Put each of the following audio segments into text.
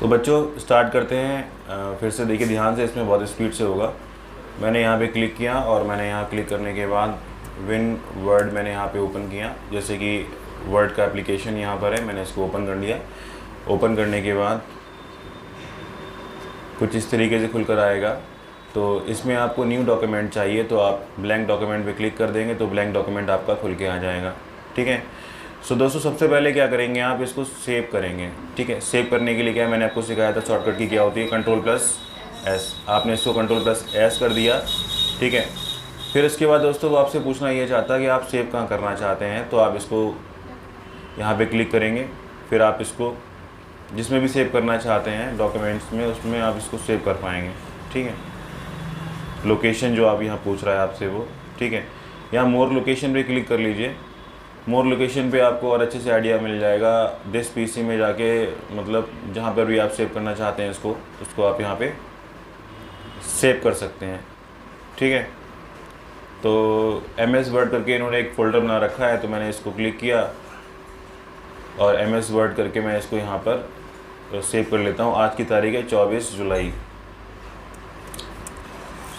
तो बच्चों स्टार्ट करते हैं। फिर से देखिए ध्यान से, इसमें बहुत स्पीड से होगा। मैंने यहाँ पे क्लिक किया और मैंने यहाँ क्लिक करने के बाद विन वर्ड मैंने यहाँ पे ओपन किया। जैसे कि वर्ड का एप्लीकेशन यहाँ पर है, मैंने इसको ओपन कर लिया। ओपन करने के बाद कुछ इस तरीके से खुलकर आएगा। तो इसमें आपको न्यू डॉक्यूमेंट चाहिए तो आप ब्लैंक डॉक्यूमेंट पे क्लिक कर देंगे तो ब्लैंक डॉक्यूमेंट आपका खुल के आ जाएगा। ठीक है। सो दोस्तों सबसे पहले क्या करेंगे, आप इसको सेव करेंगे। ठीक है। सेव करने के लिए क्या है, मैंने आपको सिखाया था शॉर्टकट की क्या होती है, Ctrl+S। आपने इसको Ctrl+S कर दिया। ठीक है। फिर इसके बाद दोस्तों वो आपसे पूछना ये चाहता है कि आप सेव कहाँ करना चाहते हैं, तो आप इसको यहाँ पे क्लिक करेंगे। फिर आप इसको जिसमें भी सेव करना चाहते हैं डॉक्यूमेंट्स में, उसमें आप इसको सेव कर पाएंगे। ठीक है। लोकेशन जो आप यहाँ पूछ रहा है आपसे वो, ठीक है। यहाँ मोर लोकेशन पे क्लिक कर लीजिए। मोर लोकेशन पे आपको और अच्छे से आइडिया मिल जाएगा। दिस पीसी में जाके मतलब जहाँ पर भी आप सेव करना चाहते हैं उसको आप यहाँ पे सेव कर सकते हैं। ठीक है। तो MS वर्ड करके इन्होंने एक फ़ोल्डर बना रखा है, तो मैंने इसको क्लिक किया और MS वर्ड करके मैं इसको यहाँ पर सेव कर लेता हूँ। आज की तारीख है 24 जुलाई,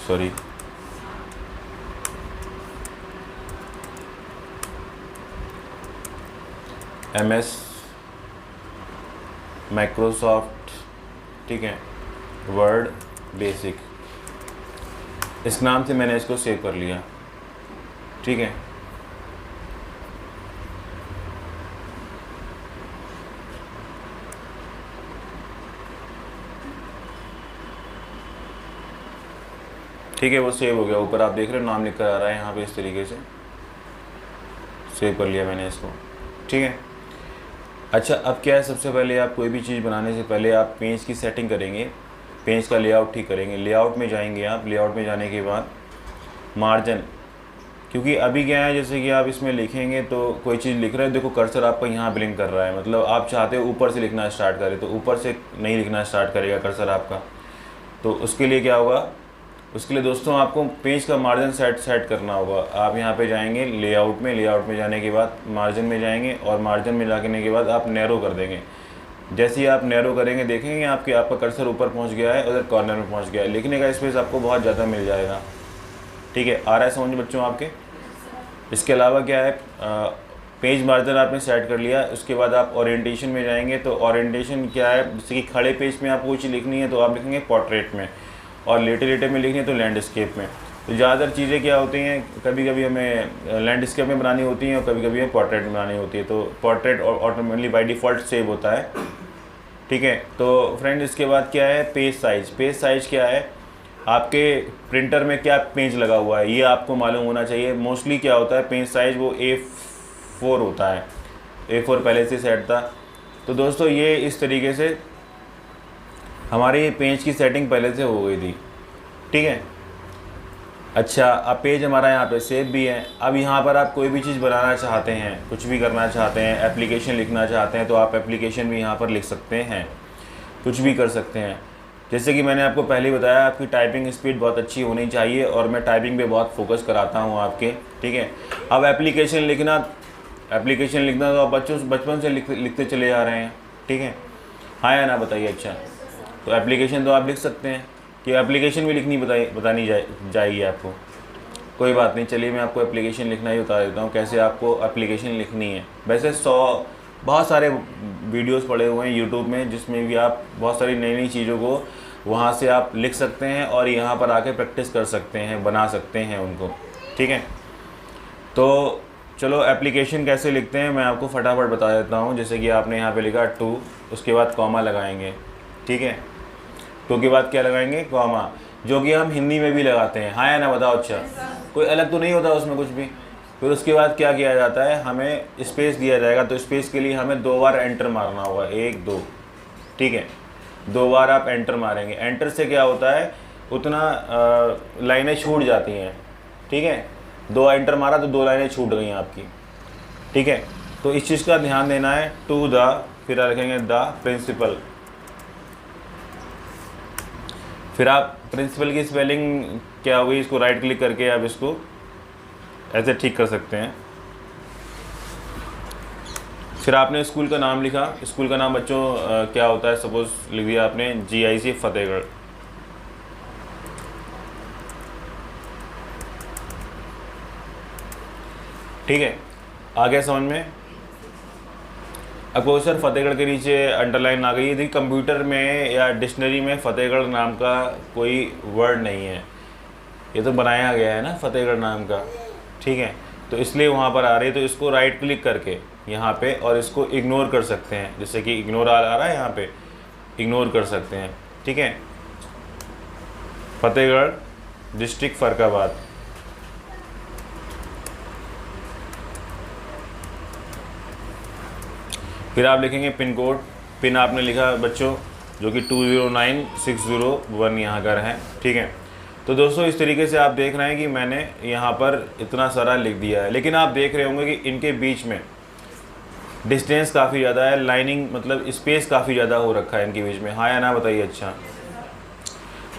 सॉरी MS माइक्रोसॉफ्ट, ठीक है, वर्ड बेसिक, इस नाम से मैंने इसको सेव कर लिया। ठीक है। ठीक है, वो सेव हो गया। ऊपर आप देख रहे हो नाम लिख कर आ रहा है यहाँ पे, इस तरीके से सेव कर लिया मैंने इसको। ठीक है। अच्छा, अब क्या है, सबसे पहले आप कोई भी चीज़ बनाने से पहले आप पेज की सेटिंग करेंगे, पेज का लेआउट ठीक करेंगे। लेआउट में जाएंगे आप। लेआउट में जाने के बाद मार्जिन, क्योंकि अभी क्या है, जैसे कि आप इसमें लिखेंगे तो कोई चीज़ लिख रहे हैं, देखो कर्सर आपका यहाँ ब्लिंक कर रहा है, मतलब आप चाहते हो ऊपर से लिखना स्टार्ट करें, तो ऊपर से नहीं लिखना स्टार्ट करेगा कर्सर आपका। तो उसके लिए क्या होगा, उसके लिए दोस्तों आपको पेज का मार्जिन सेट करना होगा। आप यहाँ पे जाएंगे लेआउट में। लेआउट में जाने के बाद मार्जिन में जाएंगे और मार्जिन में जाने के बाद आप नैरो कर देंगे। जैसे ही आप नैरो करेंगे देखेंगे आपका कर्सर ऊपर पहुँच गया है, उधर कॉर्नर में पहुँच गया है, लिखने का स्पेस आपको बहुत ज़्यादा मिल जाएगा। ठीक है। आ रहा है समझ बच्चों आपके। इसके अलावा क्या है, पेज मार्जिन आपने सेट कर लिया। उसके बाद आप ओरिएंटेशन में जाएंगे। तो ओरिएंटेशन क्या है, जैसे कि खड़े पेज में आपको कोई चीज़ लिखनी है तो आप लिखेंगे पोर्ट्रेट में, और लेटे लेटे में लिखनी है तो लैंडस्केप में। तो ज़्यादातर चीज़ें क्या होती हैं, कभी कभी हमें लैंडस्केप में बनानी होती हैं और कभी कभी हमें पोर्ट्रेट में बनानी होती है। तो portrait automatically by default save होता है। ठीक है। तो फ्रेंड इसके बाद क्या है, पेज साइज़। पेज साइज़ क्या है, आपके प्रिंटर में क्या पेज लगा हुआ है ये आपको मालूम होना चाहिए। मोस्टली क्या होता है, पेज साइज़ वो A4 होता है। A4 पहले से सेट था। तो दोस्तों ये इस तरीके से हमारी पेज की सेटिंग पहले से हो गई थी। ठीक है। अच्छा, अब पेज हमारा यहाँ पे सेव भी है। अब यहाँ पर आप कोई भी चीज़ बनाना चाहते हैं, कुछ भी करना चाहते हैं, एप्लीकेशन लिखना चाहते हैं, तो आप एप्लीकेशन भी यहाँ पर लिख सकते हैं, कुछ भी कर सकते हैं। जैसे कि मैंने आपको पहले ही बताया, आपकी टाइपिंग स्पीड बहुत अच्छी होनी चाहिए और मैं टाइपिंग पे बहुत फोकस कराता हूँ आपके। ठीक है। अब एप्लीकेशन लिखना तो आप बचपन से लिखते चले आ रहे हैं। ठीक है। हाँ या ना बताइए। अच्छा, तो एप्लीकेशन तो आप लिख सकते हैं कि एप्लीकेशन भी लिखनी बतानी जाएगी आपको। कोई बात नहीं, चलिए मैं आपको एप्लीकेशन लिखना ही बता देता हूँ, कैसे आपको एप्लीकेशन लिखनी है। वैसे बहुत सारे वीडियोस पड़े हुए हैं यूट्यूब में, जिसमें भी आप बहुत सारी नई नई चीज़ों को वहाँ से आप लिख सकते हैं और यहाँ पर आके प्रैक्टिस कर सकते हैं, बना सकते हैं उनको। ठीक है। तो चलो एप्लीकेशन कैसे लिखते हैं मैं आपको फटाफट बता देता हूँ। जैसे कि आपने यहाँ पे लिखा 2, उसके बाद कॉमा लगाएंगे। ठीक है। 2 के बाद क्या लगाएंगे, कॉमा, जो कि हम हिंदी में भी लगाते हैं। हाँ या ना बताओ। अच्छा, कोई अलग तो नहीं होता उसमें कुछ भी। फिर उसके बाद क्या किया जाता है, हमें स्पेस दिया जाएगा। तो स्पेस के लिए हमें 2 बार एंटर मारना होगा, 1 2। ठीक है। 2 बार आप एंटर मारेंगे। एंटर से क्या होता है, उतना लाइनें छूट जाती हैं। ठीक है। 2 एंटर मारा तो 2 लाइनें छूट गई आपकी। ठीक है। तो इस चीज़ का ध्यान देना है। टू द, फिर लिखेंगे द प्रिंसिपल। फिर आप प्रिंसिपल की स्पेलिंग क्या होगी, इसको राइट क्लिक करके आप इसको ऐसे ठीक कर सकते हैं। फिर आपने स्कूल का नाम लिखा। स्कूल का नाम बच्चों क्या होता है, सपोज लिख दिया आपने GIC फतेहगढ़। ठीक है, आ गया समझ में। अब कोई सर फतेहगढ़ के नीचे अंडरलाइन आ गई है, देखिए कंप्यूटर में या डिक्शनरी में फतेहगढ़ नाम का कोई वर्ड नहीं है, ये तो बनाया गया है ना फतेहगढ़ नाम का। ठीक है, तो इसलिए वहाँ पर आ रही है, तो इसको राइट क्लिक करके यहाँ पे और इसको इग्नोर कर सकते हैं, जैसे कि इग्नोर आ रहा है यहाँ पे, इग्नोर कर सकते हैं। ठीक है, फतेहगढ़ डिस्ट्रिक्ट फर्रुखाबाद। फिर आप लिखेंगे पिन कोड। पिन आपने लिखा बच्चों जो कि 209601 यहाँ का है। ठीक है, तो दोस्तों इस तरीके से आप देख रहे हैं कि मैंने यहाँ पर इतना सारा लिख दिया है, लेकिन आप देख रहे होंगे कि इनके बीच में डिस्टेंस काफ़ी ज़्यादा है, लाइनिंग मतलब स्पेस काफ़ी ज़्यादा हो रखा है इनके बीच में, हाँ या ना बताइए। अच्छा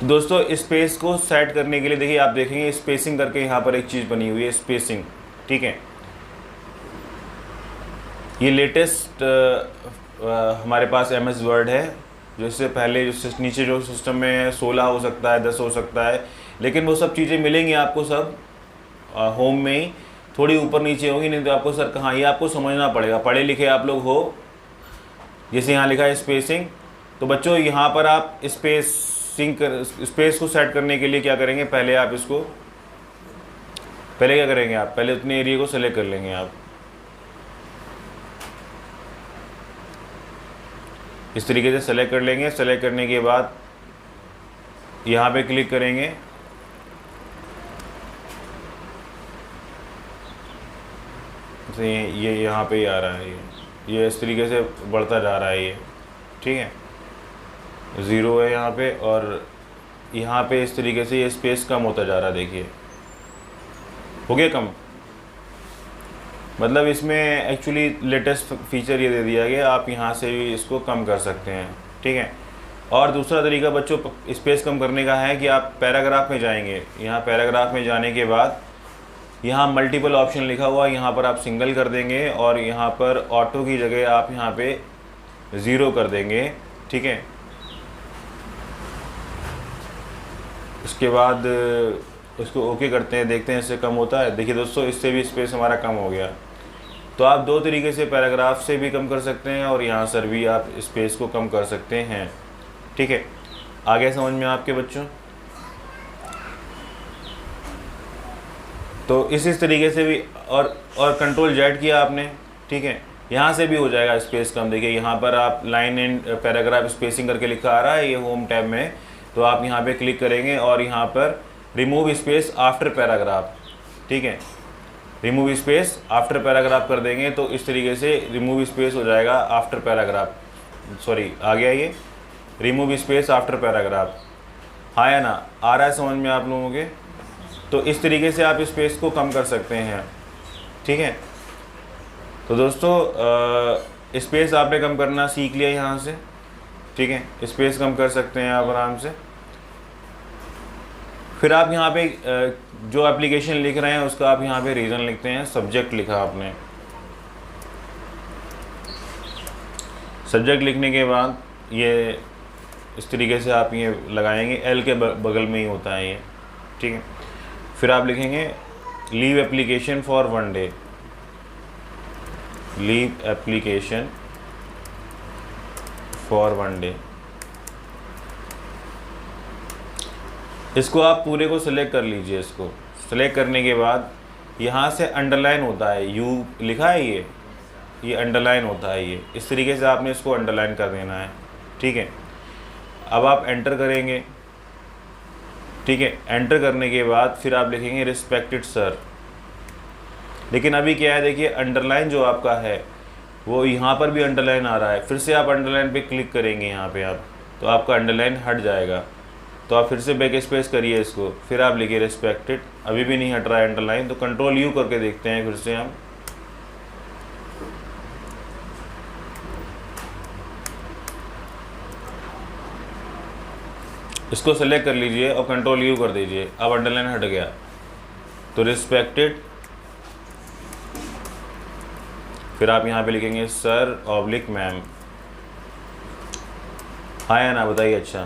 दोस्तों स्पेस को सेट करने के लिए देखिए आप देखेंगे स्पेसिंग करके यहाँ पर एक चीज़ बनी हुई है, स्पेसिंग। ठीक है, ये लेटेस्ट हमारे पास MS वर्ड है, जो इससे पहले जो नीचे जो सिस्टम में 16 हो सकता है, 10 हो सकता है, लेकिन वो सब चीज़ें मिलेंगी आपको सब होम में ही, थोड़ी ऊपर नीचे होंगी, नहीं तो आपको सर कहाँ, ये आपको समझना पड़ेगा, पढ़े लिखे आप लोग हो। जैसे यहाँ लिखा है स्पेसिंग, तो बच्चों यहाँ पर आप स्पेस को सेट करने के लिए क्या करेंगे, पहले आप इसको पहले क्या करेंगे आप, पहले उतने एरिया को सेलेक्ट कर लेंगे आप इस तरीके से सेलेक्ट कर लेंगे। सेलेक्ट करने के बाद यहाँ पे क्लिक करेंगे, तो ये यहाँ पे ही आ रहा है, ये इस तरीके से बढ़ता जा रहा है ये। ठीक है, 0 है यहाँ पे, और यहाँ पे इस तरीके से ये स्पेस कम होता जा रहा है, देखिए हो गया कम। मतलब इसमें एक्चुअली लेटेस्ट फीचर ये दे दिया गया, आप यहाँ से भी इसको कम कर सकते हैं। ठीक है, और दूसरा तरीका बच्चों स्पेस कम करने का है कि आप पैराग्राफ में जाएंगे। यहाँ पैराग्राफ में जाने के बाद यहाँ मल्टीपल ऑप्शन लिखा हुआ है, यहाँ पर आप सिंगल कर देंगे और यहाँ पर ऑटो की जगह आप यहाँ पे 0 कर देंगे। ठीक है, उसके बाद उसको ओके करते हैं, देखते हैं इससे कम होता है। देखिए दोस्तों इससे भी स्पेस हमारा कम हो गया। तो आप दो तरीके से पैराग्राफ से भी कम कर सकते हैं और यहाँ सर भी आप स्पेस को कम कर सकते हैं। ठीक है, आगे समझ में आपके बच्चों। तो इस तरीके से भी और कंट्रोल Z किया आपने। ठीक है, यहाँ से भी हो जाएगा स्पेस कम। देखिए यहाँ पर आप लाइन एंड पैराग्राफ स्पेसिंग करके लिखा आ रहा है, ये होम टैब में, तो आप यहाँ पे क्लिक करेंगे और यहाँ पर रिमूव स्पेस आफ्टर पैराग्राफ। ठीक है, रिमूव स्पेस आफ्टर पैराग्राफ कर देंगे तो इस तरीके से रिमूव स्पेस हो जाएगा आफ्टर पैराग्राफ। सॉरी आ गया ये रिमूव स्पेस आफ्टर पैराग्राफ, हाँ या ना, आ रहा है समझ में आप लोगों के। तो इस तरीके से आप स्पेस को कम कर सकते हैं। ठीक है, तो दोस्तों स्पेस आपने कम करना सीख लिया यहाँ से। ठीक है, स्पेस कम कर सकते हैं आप आराम से। फिर आप यहाँ पे जो एप्लीकेशन लिख रहे हैं उसका आप यहाँ पे रीज़न लिखते हैं। सब्जेक्ट लिखा आपने, सब्जेक्ट लिखने के बाद ये इस तरीके से आप ये लगाएंगे, L के बगल में ही होता है ये। ठीक है, फिर आप लिखेंगे leave application for 1 day, leave application for 1 day. इसको आप पूरे को सिलेक्ट कर लीजिए। इसको सिलेक्ट करने के बाद यहाँ से अंडरलाइन होता है, यू लिखा है ये अंडरलाइन होता है ये, इस तरीके से आपने इसको अंडरलाइन कर देना है। ठीक है, अब आप एंटर करेंगे। ठीक है, एंटर करने के बाद फिर आप लिखेंगे रिस्पेक्टेड सर। लेकिन अभी क्या है, देखिए अंडरलाइन जो आपका है वो यहाँ पर भी अंडरलाइन आ रहा है। फिर से आप अंडरलाइन पे क्लिक करेंगे यहाँ पे आप, तो आपका अंडरलाइन हट जाएगा। तो आप फिर से बैक स्पेस करिए इसको, फिर आप लिखिए रिस्पेक्टेड, अभी भी नहीं हट रहा है अंडरलाइन, तो कंट्रोल U करके देखते हैं फिर से हम। इसको सेलेक्ट कर लीजिए और कंट्रोल U कर दीजिए, अब अंडरलाइन हट गया। तो रिस्पेक्टेड, फिर आप यहाँ पे लिखेंगे सर ऑब्लिक मैम। हाँ या ना बताइए। अच्छा,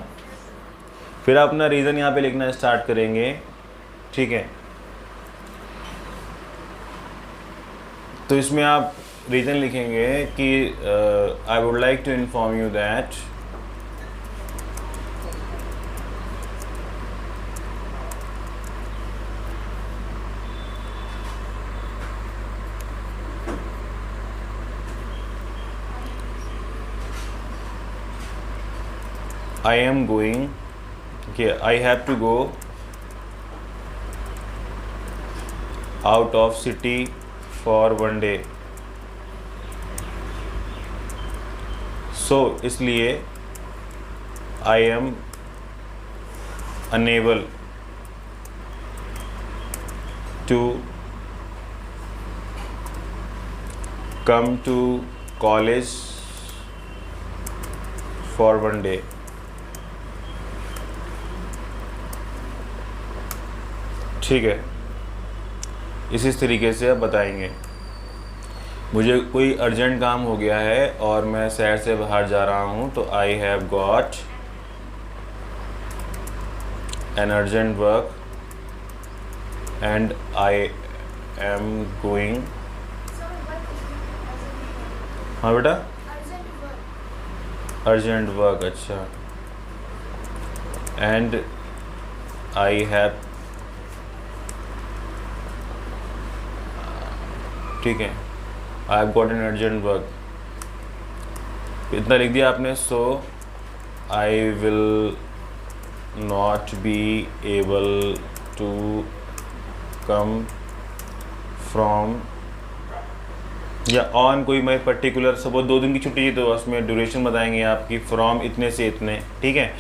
फिर आप अपना रीज़न यहाँ पे लिखना स्टार्ट करेंगे, ठीक है। तो इसमें आप रीज़न लिखेंगे कि I would like to inform you that I am going, okay, I have to go out of city for one day, so इसलिए I am unable to come to college for one day। ठीक है, इसी तरीके से आप बताएंगे मुझे कोई अर्जेंट काम हो गया है और मैं शहर से बाहर जा रहा हूँ, तो I have got an urgent work and I am going. हाँ बेटा, अर्जेंट वर्क, अच्छा। एंड आई हैव, ठीक है, I have got an urgent work, इतना लिख दिया आपने। So I will not be able to come from, या ऑन कोई मैं पर्टिकुलर, सपोज 2 दिन की छुट्टी है तो उसमें ड्यूरेशन बताएंगे आपकी फ्रॉम इतने से इतने, ठीक है।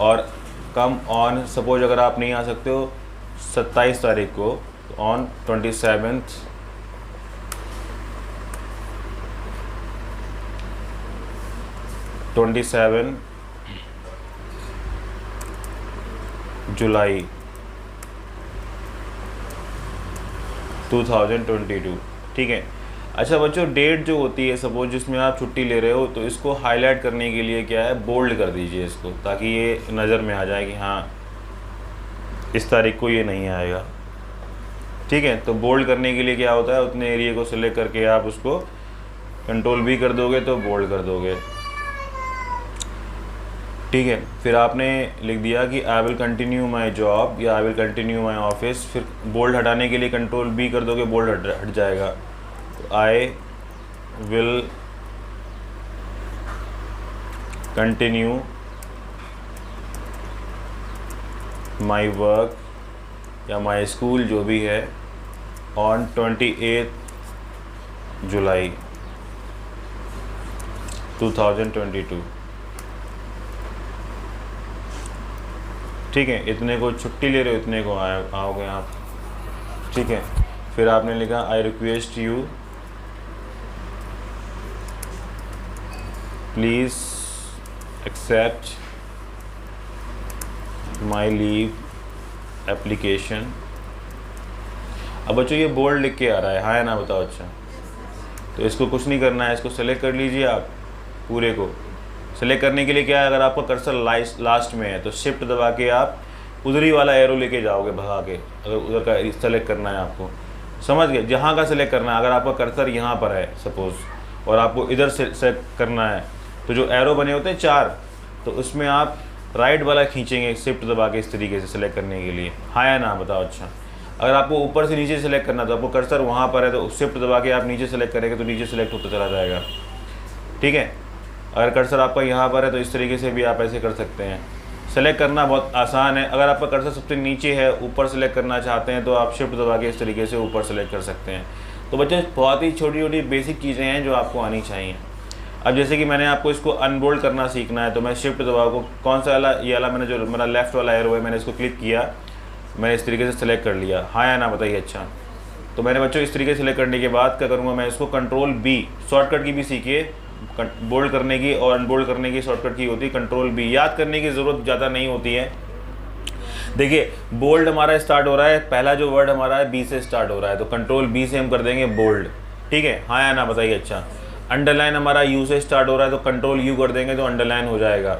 और कम ऑन, सपोज अगर आप नहीं आ सकते हो 27 तारीख को, तो ऑन 27 जुलाई 2022, ठीक है। अच्छा बच्चों, डेट जो होती है सपोज जिसमें आप छुट्टी ले रहे हो, तो इसको हाईलाइट करने के लिए क्या है, बोल्ड कर दीजिए इसको, ताकि ये नज़र में आ जाए कि हाँ इस तारीख को ये नहीं आएगा, ठीक है। तो बोल्ड करने के लिए क्या होता है, उतने एरिया को सिलेक्ट करके आप उसको कंट्रोल भी कर दोगे तो बोल्ड कर दोगे, ठीक है। फिर आपने लिख दिया कि I will continue my job या I will continue my office, फिर बोल्ड हटाने के लिए कंट्रोल बी कर दोगे, बोल्ड हट जाएगा। तो आई विल कंटिन्यू माई वर्क या माई स्कूल जो भी है ऑन 28 जुलाई 2022, ठीक है। इतने को छुट्टी ले रहे हो, इतने को आओगे आप, ठीक है। फिर आपने लिखा I request you please accept my leave application. अब बच्चों ये बोल्ड लिख के आ रहा है, हाँ या ना बताओ। अच्छा, तो इसको कुछ नहीं करना है, इसको सेलेक्ट कर लीजिए आप, पूरे को सेलेक्ट करने के लिए क्या है, अगर आपका कर्सर लास्ट में है तो शिफ्ट दबा के आप उधर ही वाला एरो लेके जाओगे भगा के, अगर उधर का सेलेक्ट करना है आपको, समझ गए, जहाँ का सेलेक्ट करना है। अगर आपका कर्सर यहाँ पर है सपोज़ और आपको इधर से सेलेक्ट करना है, तो जो एरो बने होते हैं 4, तो उसमें आप राइट वाला खींचेंगे शिफ्ट दबा के इस तरीके से सेलेक्ट करने के लिए, हाँ या ना बताओ। अच्छा, अगर आपको ऊपर से नीचे सेलेक्ट करना तो आपको कर्सर वहाँ पर है तो शिफ्ट दबा के आप नीचे सेलेक्ट करेंगे तो नीचे सेलेक्ट होता चला जाएगा, ठीक है। अगर कर्सर आपका यहाँ पर है तो इस तरीके से भी आप ऐसे कर सकते हैं। सेलेक्ट करना बहुत आसान है। अगर आपका कर्सर सबसे नीचे है, ऊपर सेलेक्ट करना चाहते हैं तो आप शिफ्ट दबा के इस तरीके से ऊपर सेलेक्ट कर सकते हैं। तो बच्चों बहुत ही छोटी छोटी बेसिक चीज़ें हैं जो आपको आनी चाहिए। अब जैसे कि मैंने आपको इसको अनबोल्ड करना सीखना है, तो मैं शिफ्ट दबा को कौन सा वाला, ये वाला मैंने जो मेरा लेफ्ट वाला एरो है मैंने इसको क्लिक किया, मैंने इस तरीके से सेलेक्ट कर लिया, हाँ या ना बताइए। अच्छा, तो मैंने बच्चों इस तरीके से सेलेक्ट करने के बाद क्या करूँगा, मैं इसको कंट्रोल बी, शॉर्टकट की भी सीखिए, बोल्ड करने की और अनबोल्ड करने की शॉर्टकट की होती है कंट्रोल बी। याद करने की ज़रूरत ज़्यादा नहीं होती है। देखिए बोल्ड हमारा स्टार्ट हो रहा है, पहला जो वर्ड हमारा है बी से स्टार्ट हो रहा है, तो कंट्रोल बी से हम कर देंगे बोल्ड, ठीक है, हाँ या ना बताइए। अच्छा, अंडरलाइन हमारा यू से स्टार्ट हो रहा है तो कंट्रोल यू कर देंगे तो अंडरलाइन हो जाएगा,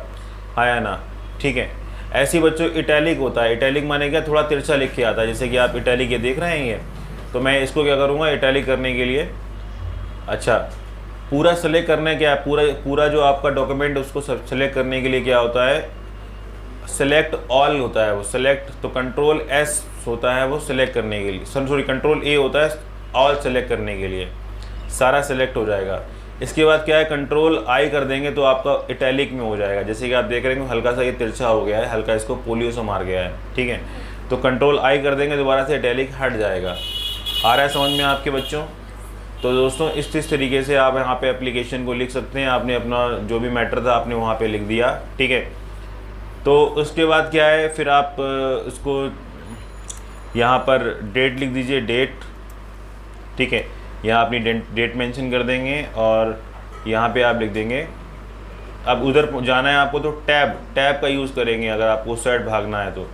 हाँ या ना। ठीक है, ऐसे ही बच्चों इटैलिक होता है। इटैलिक माने क्या, थोड़ा तिरछा लिख के आता है, जैसे कि आप इटैलिक ये देख रहे हैं ये, तो मैं इसको क्या करूँगा इटैलिक करने के लिए, अच्छा पूरा सेलेक्ट करना क्या है, पूरा जो आपका डॉक्यूमेंट उसको सेलेक्ट करने के लिए क्या होता है, सेलेक्ट ऑल होता है वो सेलेक्ट, तो कंट्रोल एस होता है वो सेलेक्ट करने के लिए, सॉरी कंट्रोल ए होता है ऑल सेलेक्ट करने के लिए, सारा सेलेक्ट हो जाएगा। इसके बाद क्या है, कंट्रोल आई कर देंगे तो आपका इटैलिक में हो जाएगा। जैसे कि आप देख रहे हैं हल्का सा ये तिरछा हो गया है, हल्का इसको पोलियो से मार गया है, ठीक है। तो कंट्रोल आई कर देंगे दोबारा से इटैलिक हट जाएगा। आ रहा है समझ में आपके बच्चों? तो दोस्तों इस तरीके से आप यहाँ पे एप्लीकेशन को लिख सकते हैं। आपने अपना जो भी मैटर था आपने वहाँ पे लिख दिया, ठीक है। तो उसके बाद क्या है, फिर आप इसको यहाँ पर डेट लिख दीजिए, डेट, ठीक है। यहाँ अपनी डेट मेंशन कर देंगे और यहाँ पे आप लिख देंगे। अब उधर जाना है आपको तो टैब का यूज़ करेंगे अगर आपको उस साइड भागना है तो,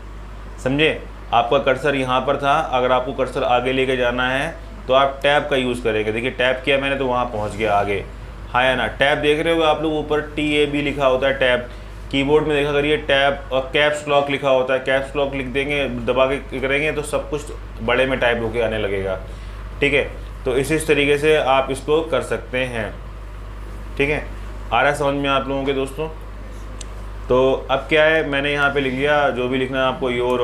समझे। आपका कर्सर यहाँ पर था, अगर आपको कर्सर आगे लेके जाना है तो आप टैब का यूज़ करेंगे। देखिए टैब किया मैंने तो वहाँ पहुँच गया आगे, हाँ या ना। टैब देख रहे हो आप लोग, ऊपर TAB लिखा होता है टैब, कीबोर्ड में देखा करिए टैब, और कैप्स लॉक लिखा होता है, कैप्स लॉक लिख देंगे, दबा के करेंगे तो सब कुछ बड़े में टाइप होके आने लगेगा, ठीक है। तो इस तरीके से आप इसको कर सकते हैं, ठीक है। आ रहा है समझ में आप लोगों के दोस्तों? तो अब क्या है, मैंने यहाँ पे लिख लिया जो भी लिखना है आपको, योर्स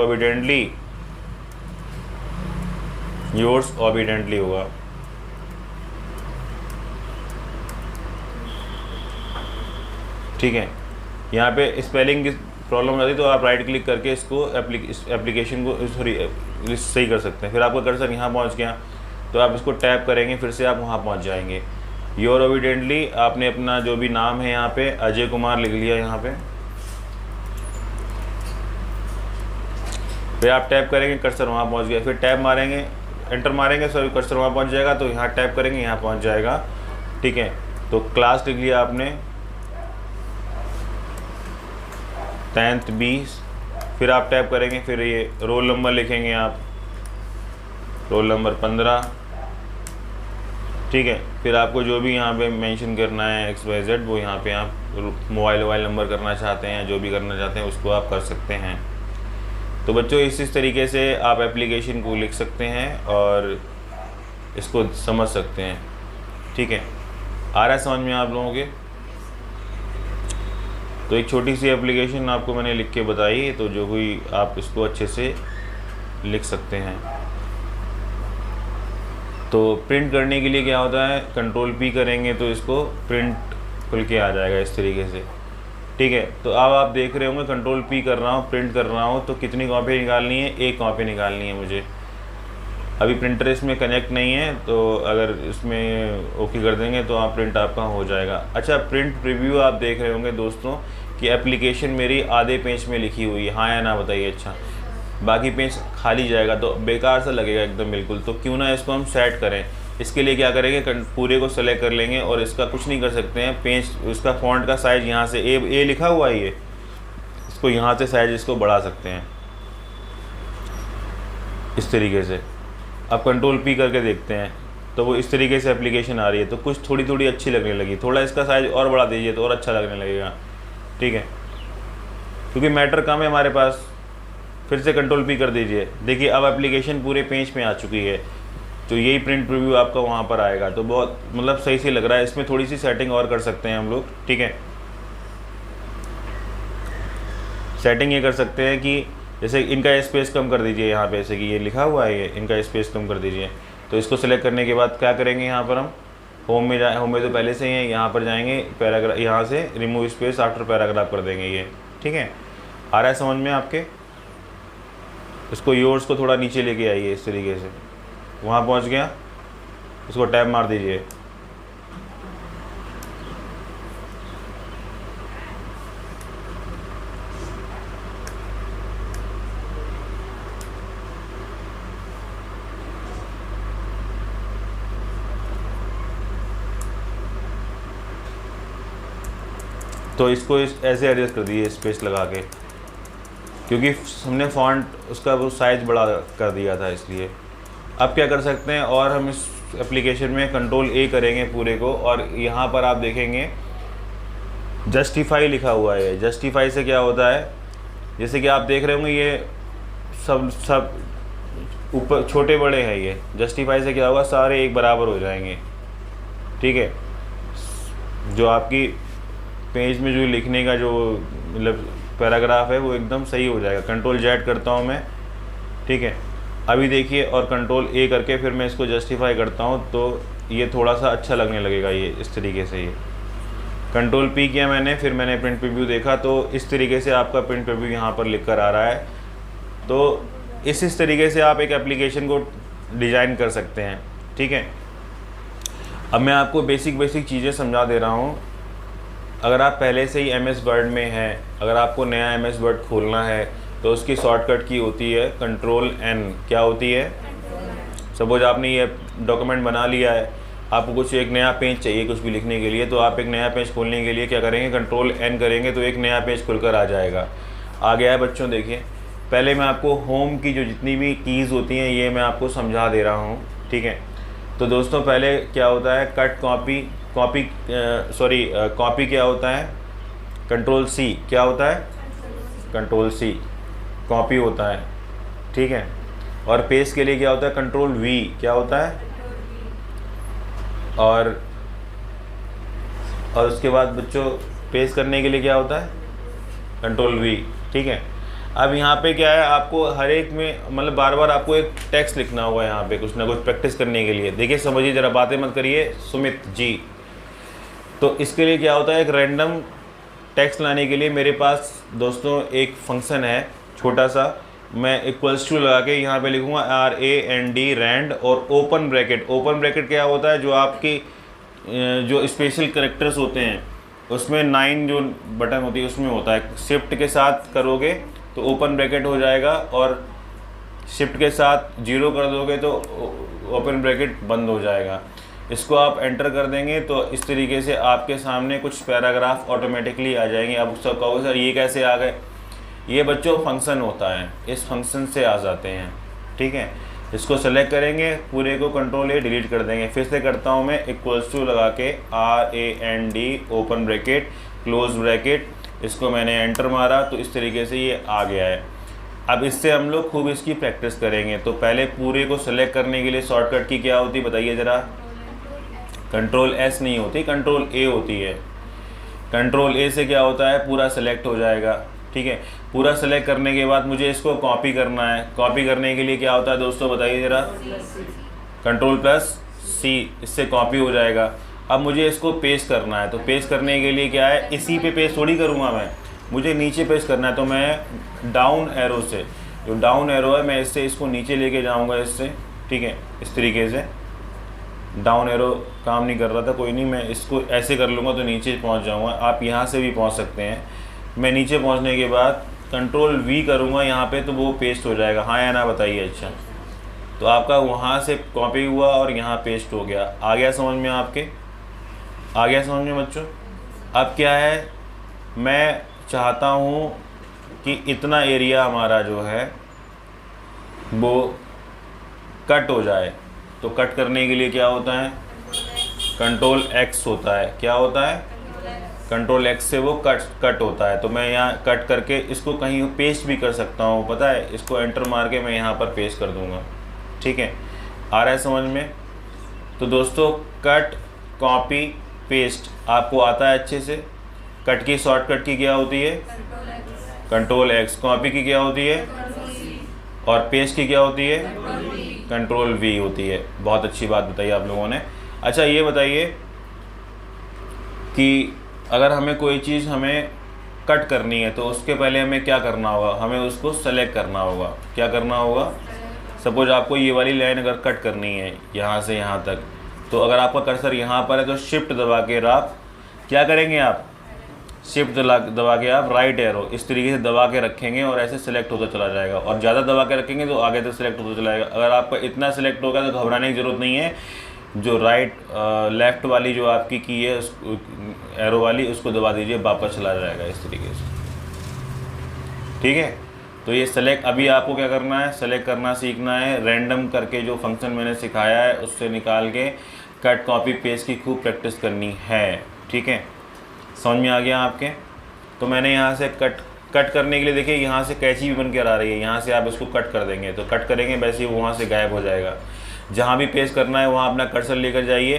ओबीडेंटली होगा, ठीक है। यहाँ पे स्पेलिंग की प्रॉब्लम हो जाती तो आप राइट क्लिक करके इसको एप्लीकेशन को सही कर सकते हैं। फिर आपका कर्सर यहाँ पहुँच गया तो आप इसको टैप करेंगे, फिर से आप वहाँ पहुँच जाएंगे। योर ओबीडेंटली आपने अपना जो भी नाम है यहाँ पे अजय कुमार लिख लिया यहाँ पे, फिर आप टैप करेंगे, कर्सर वहाँ पहुँच गया। फिर टैप मारेंगे, एंटर मारेंगे, सॉरी कर्सर वहाँ पहुँच जाएगा। तो यहाँ टैप करेंगे, यहाँ पहुँच जाएगा, ठीक है। तो क्लास लिख लिया आपने 10th B, फिर आप टैप करेंगे, फिर ये रोल नंबर लिखेंगे आप, रोल नंबर 15, ठीक है। फिर आपको जो भी यहाँ पे मेंशन करना है XYZ वो यहाँ पे आप मोबाइल नंबर करना चाहते हैं, जो भी करना चाहते हैं उसको आप कर सकते हैं। तो बच्चों इस तरीके से आप एप्लीकेशन को लिख सकते हैं और इसको समझ सकते हैं, ठीक है। आ रहा है समझ में आप लोगों के? तो एक छोटी सी एप्लीकेशन आपको मैंने लिख के बताई, तो जो कोई आप इसको अच्छे से लिख सकते हैं। तो प्रिंट करने के लिए क्या होता है, कंट्रोल P करेंगे तो इसको प्रिंट खुल के आ जाएगा इस तरीके से, ठीक है। तो अब आप देख रहे होंगे कंट्रोल P कर रहा हूँ, प्रिंट कर रहा हूँ, तो कितनी कॉपी निकालनी है, एक कॉपी निकालनी है मुझे। अभी प्रिंटर इसमें कनेक्ट नहीं है, तो अगर इसमें ओके कर देंगे तो आप प्रिंट आपका हो जाएगा। अच्छा, प्रिंट प्रीव्यू आप देख रहे होंगे दोस्तों कि एप्लीकेशन मेरी आधे पेज में लिखी हुई है, हाँ या ना बताइए। अच्छा, बाकी पेज खाली जाएगा तो बेकार सा लगेगा एकदम बिल्कुल। तो क्यों ना इसको हम सेट करें। इसके लिए क्या करेंगे, पूरे को सेलेक्ट कर लेंगे और इसका कुछ नहीं कर सकते हैं, पेज उसका फॉन्ट का साइज़ यहाँ से ए लिखा हुआ है, ये इसको यहाँ से साइज इसको बढ़ा सकते हैं इस तरीके से। अब कंट्रोल P करके देखते हैं तो वो इस तरीके से एप्लीकेशन आ रही है, तो कुछ थोड़ी अच्छी लगने लगी। थोड़ा इसका साइज़ और बढ़ा दीजिए तो और अच्छा लगने लगेगा, ठीक है, क्योंकि मैटर कम है हमारे पास। फिर से कंट्रोल P कर दीजिए, देखिए अब एप्लीकेशन पूरे पेज में आ चुकी है। तो यही प्रिंट प्रीव्यू आपका वहाँ पर आएगा, तो बहुत मतलब सही से लग रहा है। इसमें थोड़ी सी सेटिंग और कर सकते हैं हम लोग, ठीक है। सेटिंग ये कर सकते हैं कि जैसे इनका स्पेस कम कर दीजिए, यहाँ पे जैसे कि ये लिखा हुआ है, ये इनका स्पेस कम कर दीजिए। तो इसको सेलेक्ट करने के बाद क्या करेंगे, यहाँ पर हम होम में तो पहले से ही है, यहाँ पर जाएंगे, पैराग्राफ यहाँ से रिमूव स्पेस आफ्टर पैराग्राफ कर देंगे ये, ठीक है। आ रहा है समझ में आपके? इसको योर्स को थोड़ा नीचे लेके आइए इस तरीके से, वहाँ पहुँच गया, इसको टैब मार दीजिए। तो इसको ऐसे एडजस्ट कर दीजिए स्पेस लगा के, क्योंकि हमने फॉन्ट उसका वो साइज़ बड़ा कर दिया था इसलिए। अब क्या कर सकते हैं, और हम इस एप्लीकेशन में कंट्रोल ए करेंगे पूरे को, और यहाँ पर आप देखेंगे जस्टिफाई लिखा हुआ है। जस्टिफाई से क्या होता है, जैसे कि आप देख रहे होंगे ये सब ऊपर छोटे बड़े हैं, ये जस्टिफाई से क्या होगा, सारे एक बराबर हो जाएंगे। ठीक है, जो आपकी पेज में जो लिखने का जो मतलब पैराग्राफ है वो एकदम सही हो जाएगा। कंट्रोल जेड करता हूँ मैं, ठीक है। अभी देखिए, और कंट्रोल ए करके फिर मैं इसको जस्टिफाई करता हूँ तो ये थोड़ा सा अच्छा लगने लगेगा, ये इस तरीके से। ये कंट्रोल पी किया मैंने, फिर मैंने प्रिंट प्रीव्यू देखा तो इस तरीके से आपका प्रिंट प्रीव्यू यहाँ पर लिख कर आ रहा है। तो इस तरीके से आप एक एप्लीकेशन को डिज़ाइन कर सकते हैं। ठीक है, अब मैं आपको बेसिक चीज़ें समझा दे रहा हूँ। अगर आप पहले से ही MS वर्ड में हैं, अगर आपको नया MS वर्ड खोलना है तो उसकी शॉर्टकट की होती है कंट्रोल N। क्या होती है, सपोज आपने ये डॉक्यूमेंट बना लिया है, आपको कुछ एक नया पेज चाहिए कुछ भी लिखने के लिए, तो आप एक नया पेज खोलने के लिए क्या करेंगे, कंट्रोल N करेंगे तो एक नया पेज खुलकर आ जाएगा। आ गया है बच्चों, देखिए पहले मैं आपको होम की जो जितनी भी कीज़ होती हैं ये मैं आपको समझा दे रहा हूँ। ठीक है, तो दोस्तों पहले क्या होता है, कट कॉपी क्या होता है, कंट्रोल C। क्या होता है, कंट्रोल C कॉपी होता है। ठीक है, और पेस्ट के लिए क्या होता है, कंट्रोल V। क्या होता है, और उसके बाद बच्चों पेस्ट करने के लिए क्या होता है, कंट्रोल V। ठीक है, अब यहाँ पे क्या है, आपको हर एक में मतलब बार बार आपको एक टेक्स्ट लिखना होगा यहाँ पे, कुछ ना कुछ प्रैक्टिस करने के लिए। देखिए समझिए ज़रा, बातें मत करिए सुमित जी। तो इसके लिए क्या होता है, एक रैंडम टेक्स्ट लाने के लिए मेरे पास दोस्तों एक फंक्शन है छोटा सा, मैं इक्वल्स टू लगा के यहाँ पे लिखूँगा RAND रैंड, और ओपन ब्रैकेट। ओपन ब्रैकेट क्या होता है, जो आपकी जो स्पेशल कैरेक्टर्स होते हैं उसमें 9 जो बटन होती है उसमें होता है। शिफ्ट के साथ करोगे तो ओपन ब्रैकेट हो जाएगा, और शिफ्ट के साथ 0 कर दोगे तो ओपन ब्रैकेट बंद हो जाएगा। इसको आप एंटर कर देंगे तो इस तरीके से आपके सामने कुछ पैराग्राफ ऑटोमेटिकली आ जाएंगे। अब उसका कहोगे सर ये कैसे आ गए, ये बच्चों फंक्शन होता है, इस फंक्शन से आ जाते हैं। ठीक है, इसको सेलेक्ट करेंगे, पूरे को कंट्रोल A डिलीट कर देंगे। फिर से करता हूँ मैं, इक्वल्स टू लगा के RAND open bracket close bracket, इसको मैंने एंटर मारा तो इस तरीके से ये आ गया है। अब इससे हम लोग खूब इसकी प्रैक्टिस करेंगे। तो पहले पूरे को सेलेक्ट करने के लिए शॉर्टकट की क्या होती है बताइए ज़रा, कंट्रोल S नहीं होती, कंट्रोल A होती है। कंट्रोल A से क्या होता है, पूरा सेलेक्ट हो जाएगा। ठीक है, पूरा सेलेक्ट करने के बाद मुझे इसको कॉपी करना है। कॉपी करने के लिए क्या होता है दोस्तों बताइए ज़रा, कंट्रोल प्लस C, इससे कॉपी हो जाएगा। अब मुझे इसको पेस्ट करना है, तो पेस्ट करने के लिए क्या है, इसी पे पेस्ट थोड़ी करूँगा मैं, मुझे नीचे पेस्ट करना है। तो मैं डाउन एरो से, जो डाउन एरो है मैं इससे इसको नीचे लेके जाऊँगा इससे। ठीक है, इस तरीके से डाउन एरो काम नहीं कर रहा था, कोई नहीं, मैं इसको ऐसे कर लूँगा तो नीचे पहुँच जाऊँगा। आप यहाँ से भी पहुँच सकते हैं। मैं नीचे पहुँचने के बाद कंट्रोल V करूँगा यहाँ पे तो वो पेस्ट हो जाएगा। हाँ या ना बताइए। अच्छा, तो आपका वहाँ से कॉपी हुआ और यहाँ पेस्ट हो गया। आ गया समझ में आपके, आ गया समझ में बच्चों। अब क्या है, मैं चाहता हूँ कि इतना एरिया हमारा जो है वो कट हो जाए। तो कट करने के लिए क्या होता है, कंट्रोल X होता है। क्या होता है, कंट्रोल X से वो कट होता है। तो मैं यहाँ कट करके इसको कहीं पेस्ट भी कर सकता हूँ, पता है, इसको एंटर मार के मैं यहाँ पर पेस्ट कर दूँगा। ठीक है, आ रहा है समझ में। तो दोस्तों कट कॉपी पेस्ट आपको आता है अच्छे से। कट की शॉर्टकट की क्या होती है, कंट्रोल X। कॉपी की क्या होती है, और पेस्ट की क्या होती है, कंट्रोल V होती है। बहुत अच्छी बात बताई आप लोगों ने। अच्छा ये बताइए कि अगर हमें कोई चीज़ हमें कट करनी है तो उसके पहले हमें क्या करना होगा, हमें उसको सेलेक्ट करना होगा। क्या करना होगा, सपोज आपको ये वाली लाइन अगर कट करनी है यहाँ से यहाँ तक, तो अगर आपका कर्सर यहाँ पर है तो शिफ्ट दबा के आप क्या करेंगे, आप शिफ्ट दबा के आप राइट एरो इस तरीके से दबा के रखेंगे और ऐसे सिलेक्ट होता चला जाएगा। और ज़्यादा दबा के रखेंगे तो आगे तक सिलेक्ट होता चला जाएगा। अगर आपका इतना सिलेक्ट होगा तो घबराने की ज़रूरत नहीं है। जो लेफ़्ट वाली जो आपकी की है एरो वाली, उसको दबा दीजिए, वापस चला जाएगा इस तरीके से। ठीक है, तो ये सेलेक्ट, अभी आपको क्या करना है, सेलेक्ट करना सीखना है। रैंडम करके जो फंक्शन मैंने सिखाया है उससे निकाल के कट कॉपी पेस्ट की खूब प्रैक्टिस करनी है, ठीक है। समझ में आ गया आपके? तो मैंने यहाँ से कट करने के लिए देखिए यहाँ से कैंची भी बन कर आ रही है, यहाँ से आप इसको कट कर देंगे तो कट करेंगे वैसे ही वहाँ से गायब हो जाएगा। जहाँ भी पेस्ट करना है वहाँ अपना कर्सर लेकर जाइए,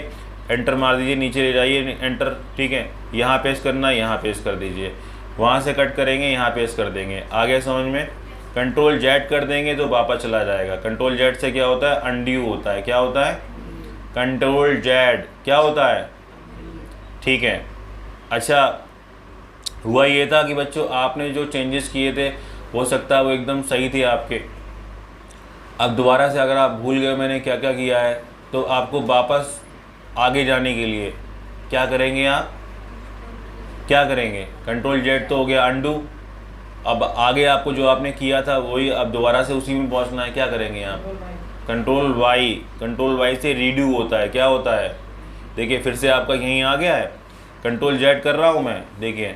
एंटर मार दीजिए, नीचे ले जाइए एंटर, ठीक है। यहाँ पेस्ट करना है, यहाँ पेस्ट कर दीजिए, वहाँ से कट करेंगे, यहाँ पेस्ट कर देंगे। आगे समझ में? कंट्रोल जेड कर देंगे तो वापस चला जाएगा। कंट्रोल जेड से क्या होता है, अनड्यू होता है। क्या होता है? कंट्रोल जेड क्या होता है, ठीक है। अच्छा, हुआ ये था कि बच्चों आपने जो चेंजेस किए थे हो सकता है वो एकदम सही थे आपके। अब दोबारा से अगर आप भूल गए मैंने क्या क्या किया है, तो आपको वापस आगे जाने के लिए क्या करेंगे, आप क्या करेंगे, कंट्रोल जेड तो हो गया अनडू। अब आगे आपको जो आपने किया था वही अब दोबारा से उसी में पहुंचना है। क्या करेंगे आप, कंट्रोल वाई से रीडू होता है। क्या होता है, देखिए फिर से आपका यहीं आ गया है। कंट्रोल जेड कर रहा हूँ मैं, देखिए,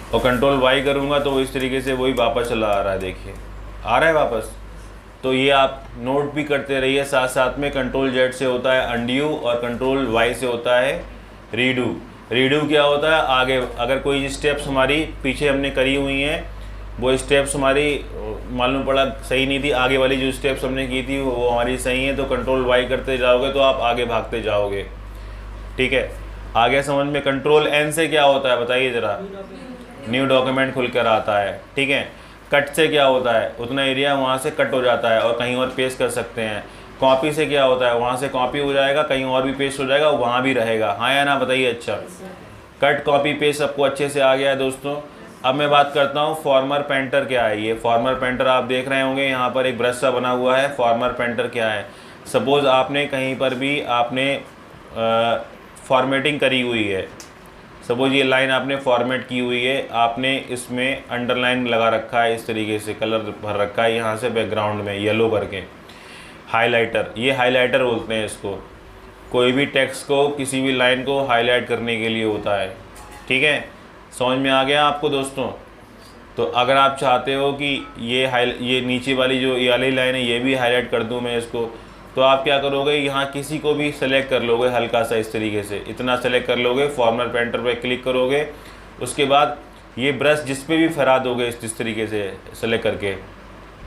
और कंट्रोल वाई करूँगा तो इस तरीके से वही वापस चला आ रहा है। देखिए आ रहा है वापस। तो ये आप नोट भी करते रहिए साथ साथ में। कंट्रोल जेड से होता है अनड्यू और कंट्रोल वाई से होता है रीडू। रीडू क्या होता है, आगे अगर कोई स्टेप्स हमारी पीछे हमने करी हुई हैं, वो स्टेप्स हमारी मालूम पड़ा सही नहीं थी, आगे वाली जो स्टेप्स हमने की थी वो हमारी सही है, तो कंट्रोल वाई करते जाओगे तो आप आगे भागते जाओगे, ठीक है। आगे समझ में? कंट्रोल एन से क्या होता है बताइए ज़रा, न्यू डॉक्यूमेंट खुल कर आता है, ठीक है। कट से क्या होता है, उतना एरिया वहाँ से कट हो जाता है और कहीं और पेस्ट कर सकते हैं। कॉपी से क्या होता है, वहाँ से कॉपी हो जाएगा, कहीं और भी पेस्ट हो जाएगा, वहाँ भी रहेगा। हाँ या ना बताइए? अच्छा, कट कॉपी पेस्ट सबको अच्छे से आ गया है दोस्तों। अब मैं बात करता हूँ फॉर्मर पेंटर क्या है। ये फॉर्मर पेंटर आप देख रहे होंगे, यहाँ पर एक ब्रश सा बना हुआ है। फॉर्मर पेंटर क्या है, सपोज़ आपने कहीं पर भी आपने फॉर्मेटिंग करी हुई है, सपोज ये लाइन आपने फॉर्मेट की हुई है, आपने इसमें अंडरलाइन लगा रखा है, इस तरीके से कलर भर रखा है यहाँ से बैकग्राउंड में येलो करके, हाइलाइटर, ये हाइलाइटर बोलते हैं इसको। कोई भी टेक्स्ट को, किसी भी लाइन को हाईलाइट करने के लिए होता है, ठीक है। समझ में आ गया आपको दोस्तों? तो अगर आप चाहते हो कि ये नीचे वाली जो ये वाली लाइन है ये भी हाईलाइट कर दूँ मैं इसको, तो आप क्या करोगे, यहाँ किसी को भी सेलेक्ट कर लोगे हल्का सा इस तरीके से, इतना सेलेक्ट कर लोगे, फॉर्मर पेंटर पे क्लिक करोगे, उसके बाद ये ब्रश जिस पे भी फहरा दोगे इस तरीके से सेलेक्ट करके,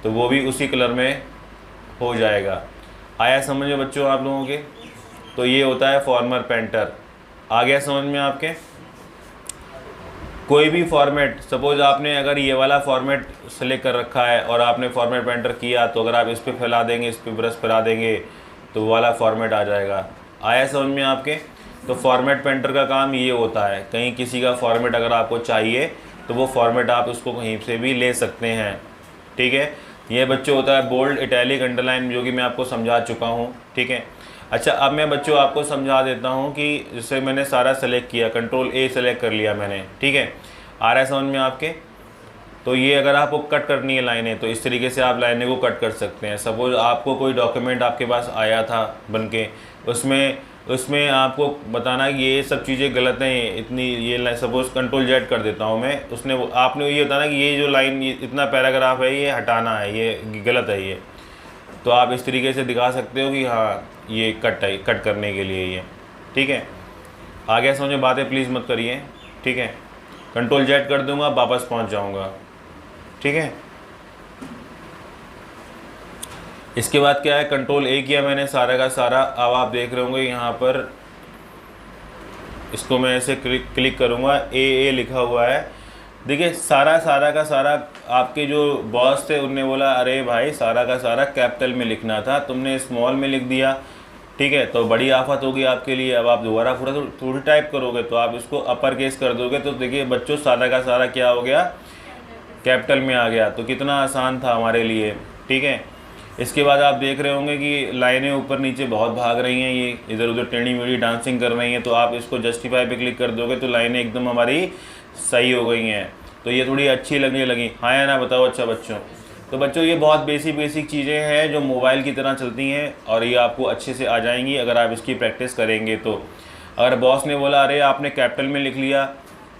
तो वो भी उसी कलर में हो जाएगा। आया समझ में बच्चों आप लोगों के? तो ये होता है फॉर्मर पेंटर। आ गया समझ में आपके? कोई भी फॉर्मेट, सपोज आपने अगर ये वाला फॉर्मेट सेलेक्ट कर रखा है और आपने फॉर्मेट पेंटर किया, तो अगर आप इस पर फैला देंगे, इस पर ब्रश फैला देंगे, तो वाला फॉर्मेट आ जाएगा। आया समझ में आपके? तो फॉर्मेट पेंटर का काम ये होता है, कहीं किसी का फॉर्मेट अगर आपको चाहिए तो वो फॉर्मेट आप उसको कहीं से भी ले सकते हैं, ठीक है। ये बच्चों होता है बोल्ड, इटैलिक, अंडरलाइन, जो कि मैं आपको समझा चुका हूँ, ठीक है। अच्छा, अब मैं बच्चों आपको समझा देता हूँ कि जैसे मैंने सारा सेलेक्ट किया, कंट्रोल ए सेलेक्ट कर लिया मैंने, ठीक है। आ रहा है समझ में आपके? तो ये अगर आपको कट करनी है लाइनें, तो इस तरीके से आप लाइनें को कट कर सकते हैं। सपोज आपको कोई डॉक्यूमेंट आपके पास आया था बन के, उसमें आपको बताना कि ये सब चीज़ें गलत हैं, इतनी ये लाइन, सपोज कंट्रोल जेड कर देता हूँ मैं, आपने ये बताना कि ये जो लाइन, इतना पैराग्राफ है ये हटाना है, ये गलत है ये, तो आप इस तरीके से दिखा सकते हो कि हाँ ये कट है, कट करने के लिए ये, ठीक है। आगे समझ में बातें प्लीज़ मत करिए, ठीक है। कंट्रोल जेड कर दूंगा, वापस पहुंच जाऊंगा, ठीक है। इसके बाद क्या है, कंट्रोल ए किया मैंने सारा का सारा। अब आप देख रहे होंगे यहाँ पर, इसको मैं ऐसे क्लिक करूँगा, ए लिखा हुआ है। देखिए सारा का सारा आपके जो बॉस थे उनने बोला अरे भाई सारा का सारा कैपिटल में लिखना था, तुमने स्मॉल में लिख दिया, ठीक है, तो बड़ी आफत होगी आपके लिए। अब आप दोबारा पूरा थोड़ी टाइप करोगे तो आप इसको अपर केस कर दोगे, तो देखिए बच्चों सारा का सारा क्या हो गया, कैपिटल में आ गया। तो कितना आसान था हमारे लिए, ठीक है। इसके बाद आप देख रहे होंगे कि लाइनें ऊपर नीचे बहुत भाग रही हैं, ये इधर उधर टेढ़ी मेढ़ी डांसिंग कर रही हैं, तो आप इसको जस्टिफाई पे क्लिक कर दोगे तो लाइनें एकदम हमारी सही हो गई हैं, तो ये थोड़ी अच्छी लगने लगी। हाँ या ना बताओ? अच्छा बच्चों, तो बच्चों ये बहुत बेसिक चीज़ें हैं जो मोबाइल की तरह चलती हैं और ये आपको अच्छे से आ जाएंगी अगर आप इसकी प्रैक्टिस करेंगे। तो अगर बॉस ने बोला अरे आपने कैपिटल में लिख लिया,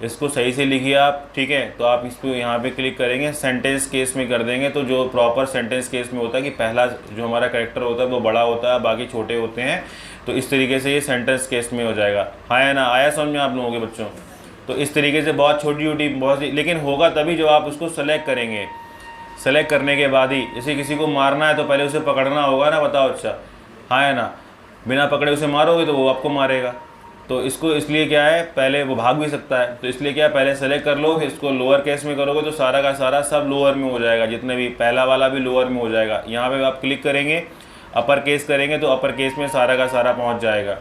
इसको सही से लिखिए आप, ठीक है। तो आप इस पर यहाँ पे क्लिक करेंगे, सेंटेंस केस में कर देंगे। तो जो प्रॉपर सेंटेंस केस में होता है कि पहला जो हमारा कैरेक्टर होता है वो बड़ा होता है, बाकी छोटे होते हैं, तो इस तरीके से ये सेंटेंस केस में हो जाएगा। हाँ या ना, आया समझ में आप लोगों के बच्चों? तो इस तरीके से बहुत छोटी छोटी बहुत, लेकिन होगा तभी जब आप उसको सेलेक्ट करेंगे। सेलेक्ट करने के बाद ही, जैसे किसी को मारना है तो पहले उसे पकड़ना होगा ना, बताओ अच्छा, हाँ या ना? बिना पकड़े उसे मारोगे तो वो आपको मारेगा। तो इसको इसलिए क्या है, पहले वो भाग भी सकता है, तो इसलिए क्या है, पहले सेलेक्ट कर लो, फिर इसको लोअर केस में करोगे तो सारा का सारा सब लोअर में हो जाएगा, जितने भी पहला वाला भी लोअर में हो जाएगा। यहाँ पे आप क्लिक करेंगे, अपर केस करेंगे तो अपर केस में सारा का सारा पहुँच जाएगा।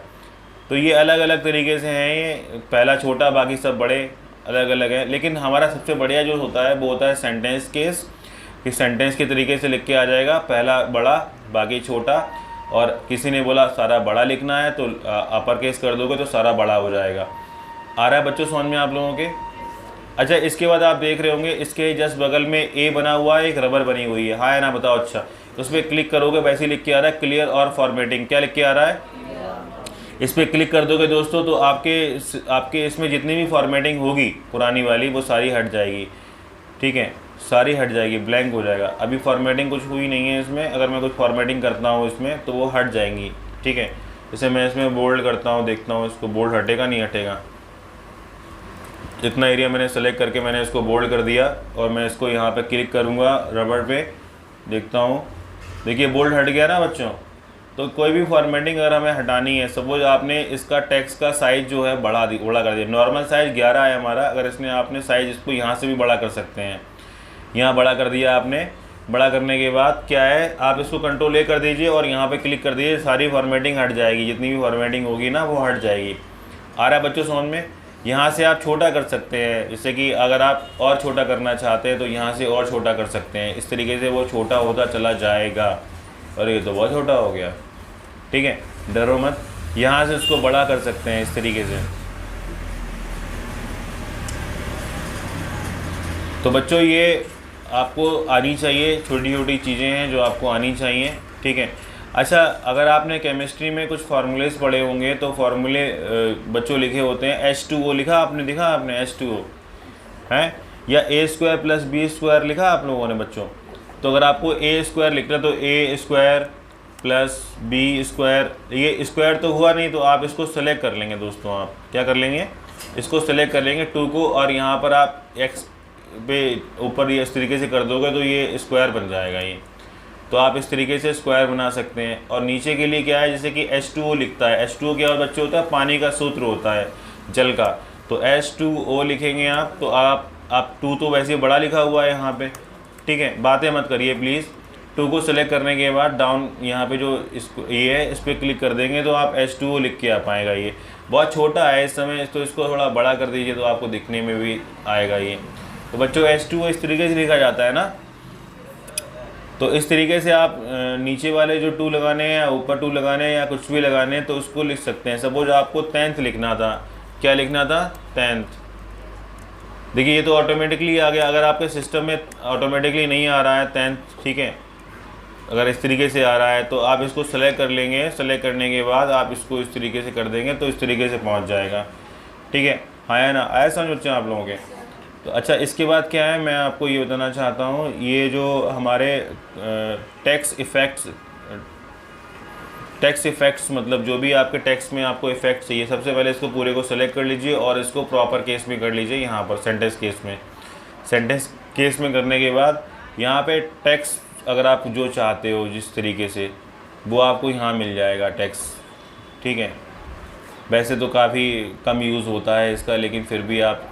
तो ये अलग अलग तरीके से हैं, ये पहला छोटा बाकी सब बड़े अलग अलग हैं। लेकिन हमारा सबसे बढ़िया जो होता है वो होता है सेंटेंस केस, कि सेंटेंस के तरीके से लिख के आ जाएगा, पहला बड़ा बाकी छोटा। और किसी ने बोला सारा बड़ा लिखना है तो अपर केस कर दोगे तो सारा बड़ा हो जाएगा। आ रहा है बच्चों समझ में आप लोगों के? अच्छा, इसके बाद आप देख रहे होंगे इसके जस्ट बगल में ए बना हुआ है, एक रबर बनी हुई है, हाँ या ना बताओ अच्छा? उस पर क्लिक करोगे, वैसे ही लिख के आ रहा है क्लियर और फॉर्मेटिंग। क्या लिख के आ रहा है? इस पर क्लिक कर दोगे दोस्तों तो आपके इसमें जितनी भी फॉर्मेटिंग होगी पुरानी वाली वो सारी हट जाएगी, ठीक है, सारी हट जाएगी, ब्लैंक हो जाएगा। अभी फॉर्मेटिंग कुछ हुई नहीं है इसमें, अगर मैं कुछ फॉर्मेटिंग करता हूँ इसमें तो वो हट जाएंगी, ठीक है। जैसे मैं इसमें बोल्ड करता हूँ, देखता हूँ इसको बोल्ड हटेगा नहीं हटेगा। जितना एरिया मैंने सेलेक्ट करके मैंने इसको बोल्ड कर दिया और मैं इसको यहाँ पे क्लिक करूँगा रबड़ पे, देखता हूँ, देखिए बोल्ड हट गया ना बच्चों। तो कोई भी फॉर्मेटिंग अगर हमें हटानी है, सपोज आपने इसका टेक्स्ट का साइज़ जो है बड़ा कर दिया, नॉर्मल साइज़ 11 है हमारा, अगर इसने आपने साइज़ इसको यहाँ से भी बड़ा कर सकते हैं, यहाँ बड़ा कर दिया आपने। बड़ा करने के बाद क्या है, आप इसको कंट्रोल ए कर दीजिए और यहाँ पे क्लिक कर दीजिए, सारी फॉर्मेटिंग हट जाएगी, जितनी भी फॉर्मेटिंग होगी ना वो हट जाएगी। आ रहा है बच्चों समझ में? यहाँ से आप छोटा कर सकते हैं, जैसे कि अगर आप और छोटा करना चाहते हैं तो यहाँ से और छोटा कर सकते हैं, इस तरीके से वो छोटा होता चला जाएगा। और ये तो बहुत छोटा हो गया, ठीक है, डरो मत। यहाँ से उसको बड़ा कर सकते हैं इस तरीके से। तो बच्चों ये आपको आनी चाहिए, छोटी छोटी चीज़ें हैं जो आपको आनी चाहिए, ठीक है। अच्छा, अगर आपने केमिस्ट्री में कुछ फार्मूलेस पढ़े होंगे तो फार्मूले बच्चों लिखे होते हैं, H2O लिखा आपने, दिखा आपने H2O है, या A² + B² लिखा आप लोगों ने बच्चों? तो अगर आपको A² लिखना तो A² + B², ये स्क्वायर तो हुआ नहीं तो आप इसको सेलेक्ट कर लेंगे दोस्तों। आप क्या कर लेंगे, इसको सेलेक्ट कर लेंगे 2 को, और यहाँ पर आप X पे ऊपर ये इस तरीके से कर दोगे तो ये स्क्वायर बन जाएगा ये। तो आप इस तरीके से स्क्वायर बना सकते हैं। और नीचे के लिए क्या है, जैसे कि H2O लिखता है, H2O क्या बच्चे होता है, पानी का सूत्र होता है जल का, तो H2O लिखेंगे आप। तो आप 2 तो वैसे बड़ा लिखा हुआ है यहाँ पे, ठीक है, बातें मत करिए प्लीज़। 2 को सेलेक्ट करने के बाद डाउन यहाँ पे जो ये है इस पर क्लिक कर देंगे तो आप H2O लिख के आ पाएगा। ये बहुत छोटा है इस समय, तो इसको थोड़ा बड़ा कर दीजिए तो आपको दिखने में भी आएगा ये। तो बच्चों H2O इस तरीके से लिखा जाता है ना। तो इस तरीके से आप नीचे वाले जो 2 लगाने हैं या ऊपर 2 लगाने हैं या कुछ भी लगाने हैं तो उसको लिख सकते हैं। सपोज आपको 10th लिखना था, क्या लिखना था, 10th। देखिए ये तो ऑटोमेटिकली आ गया। अगर आपके सिस्टम में ऑटोमेटिकली नहीं आ रहा है 10th, ठीक है, अगर इस तरीके से आ रहा है तो आप इसको सेलेक्ट कर लेंगे। सेलेक्ट करने के बाद आप इसको इस तरीके से कर देंगे तो इस तरीके से पहुंच जाएगा, ठीक है। हाँ या ना, आया समझ बच्चे आप लोगों के? तो अच्छा, इसके बाद क्या है, मैं आपको ये बताना चाहता हूँ, ये जो हमारे टेक्स्ट इफ़ेक्ट्स मतलब जो भी आपके टेक्स्ट में आपको इफ़ेक्ट चाहिए, सबसे पहले इसको पूरे को सेलेक्ट कर लीजिए और इसको प्रॉपर केस में कर लीजिए। यहाँ पर सेंटेंस केस में करने के बाद यहाँ पे टेक्स्ट अगर आप जो चाहते हो जिस तरीके से वो आपको यहाँ मिल जाएगा टेक्स्ट, ठीक है। वैसे तो काफ़ी कम यूज़ होता है इसका, लेकिन फिर भी आप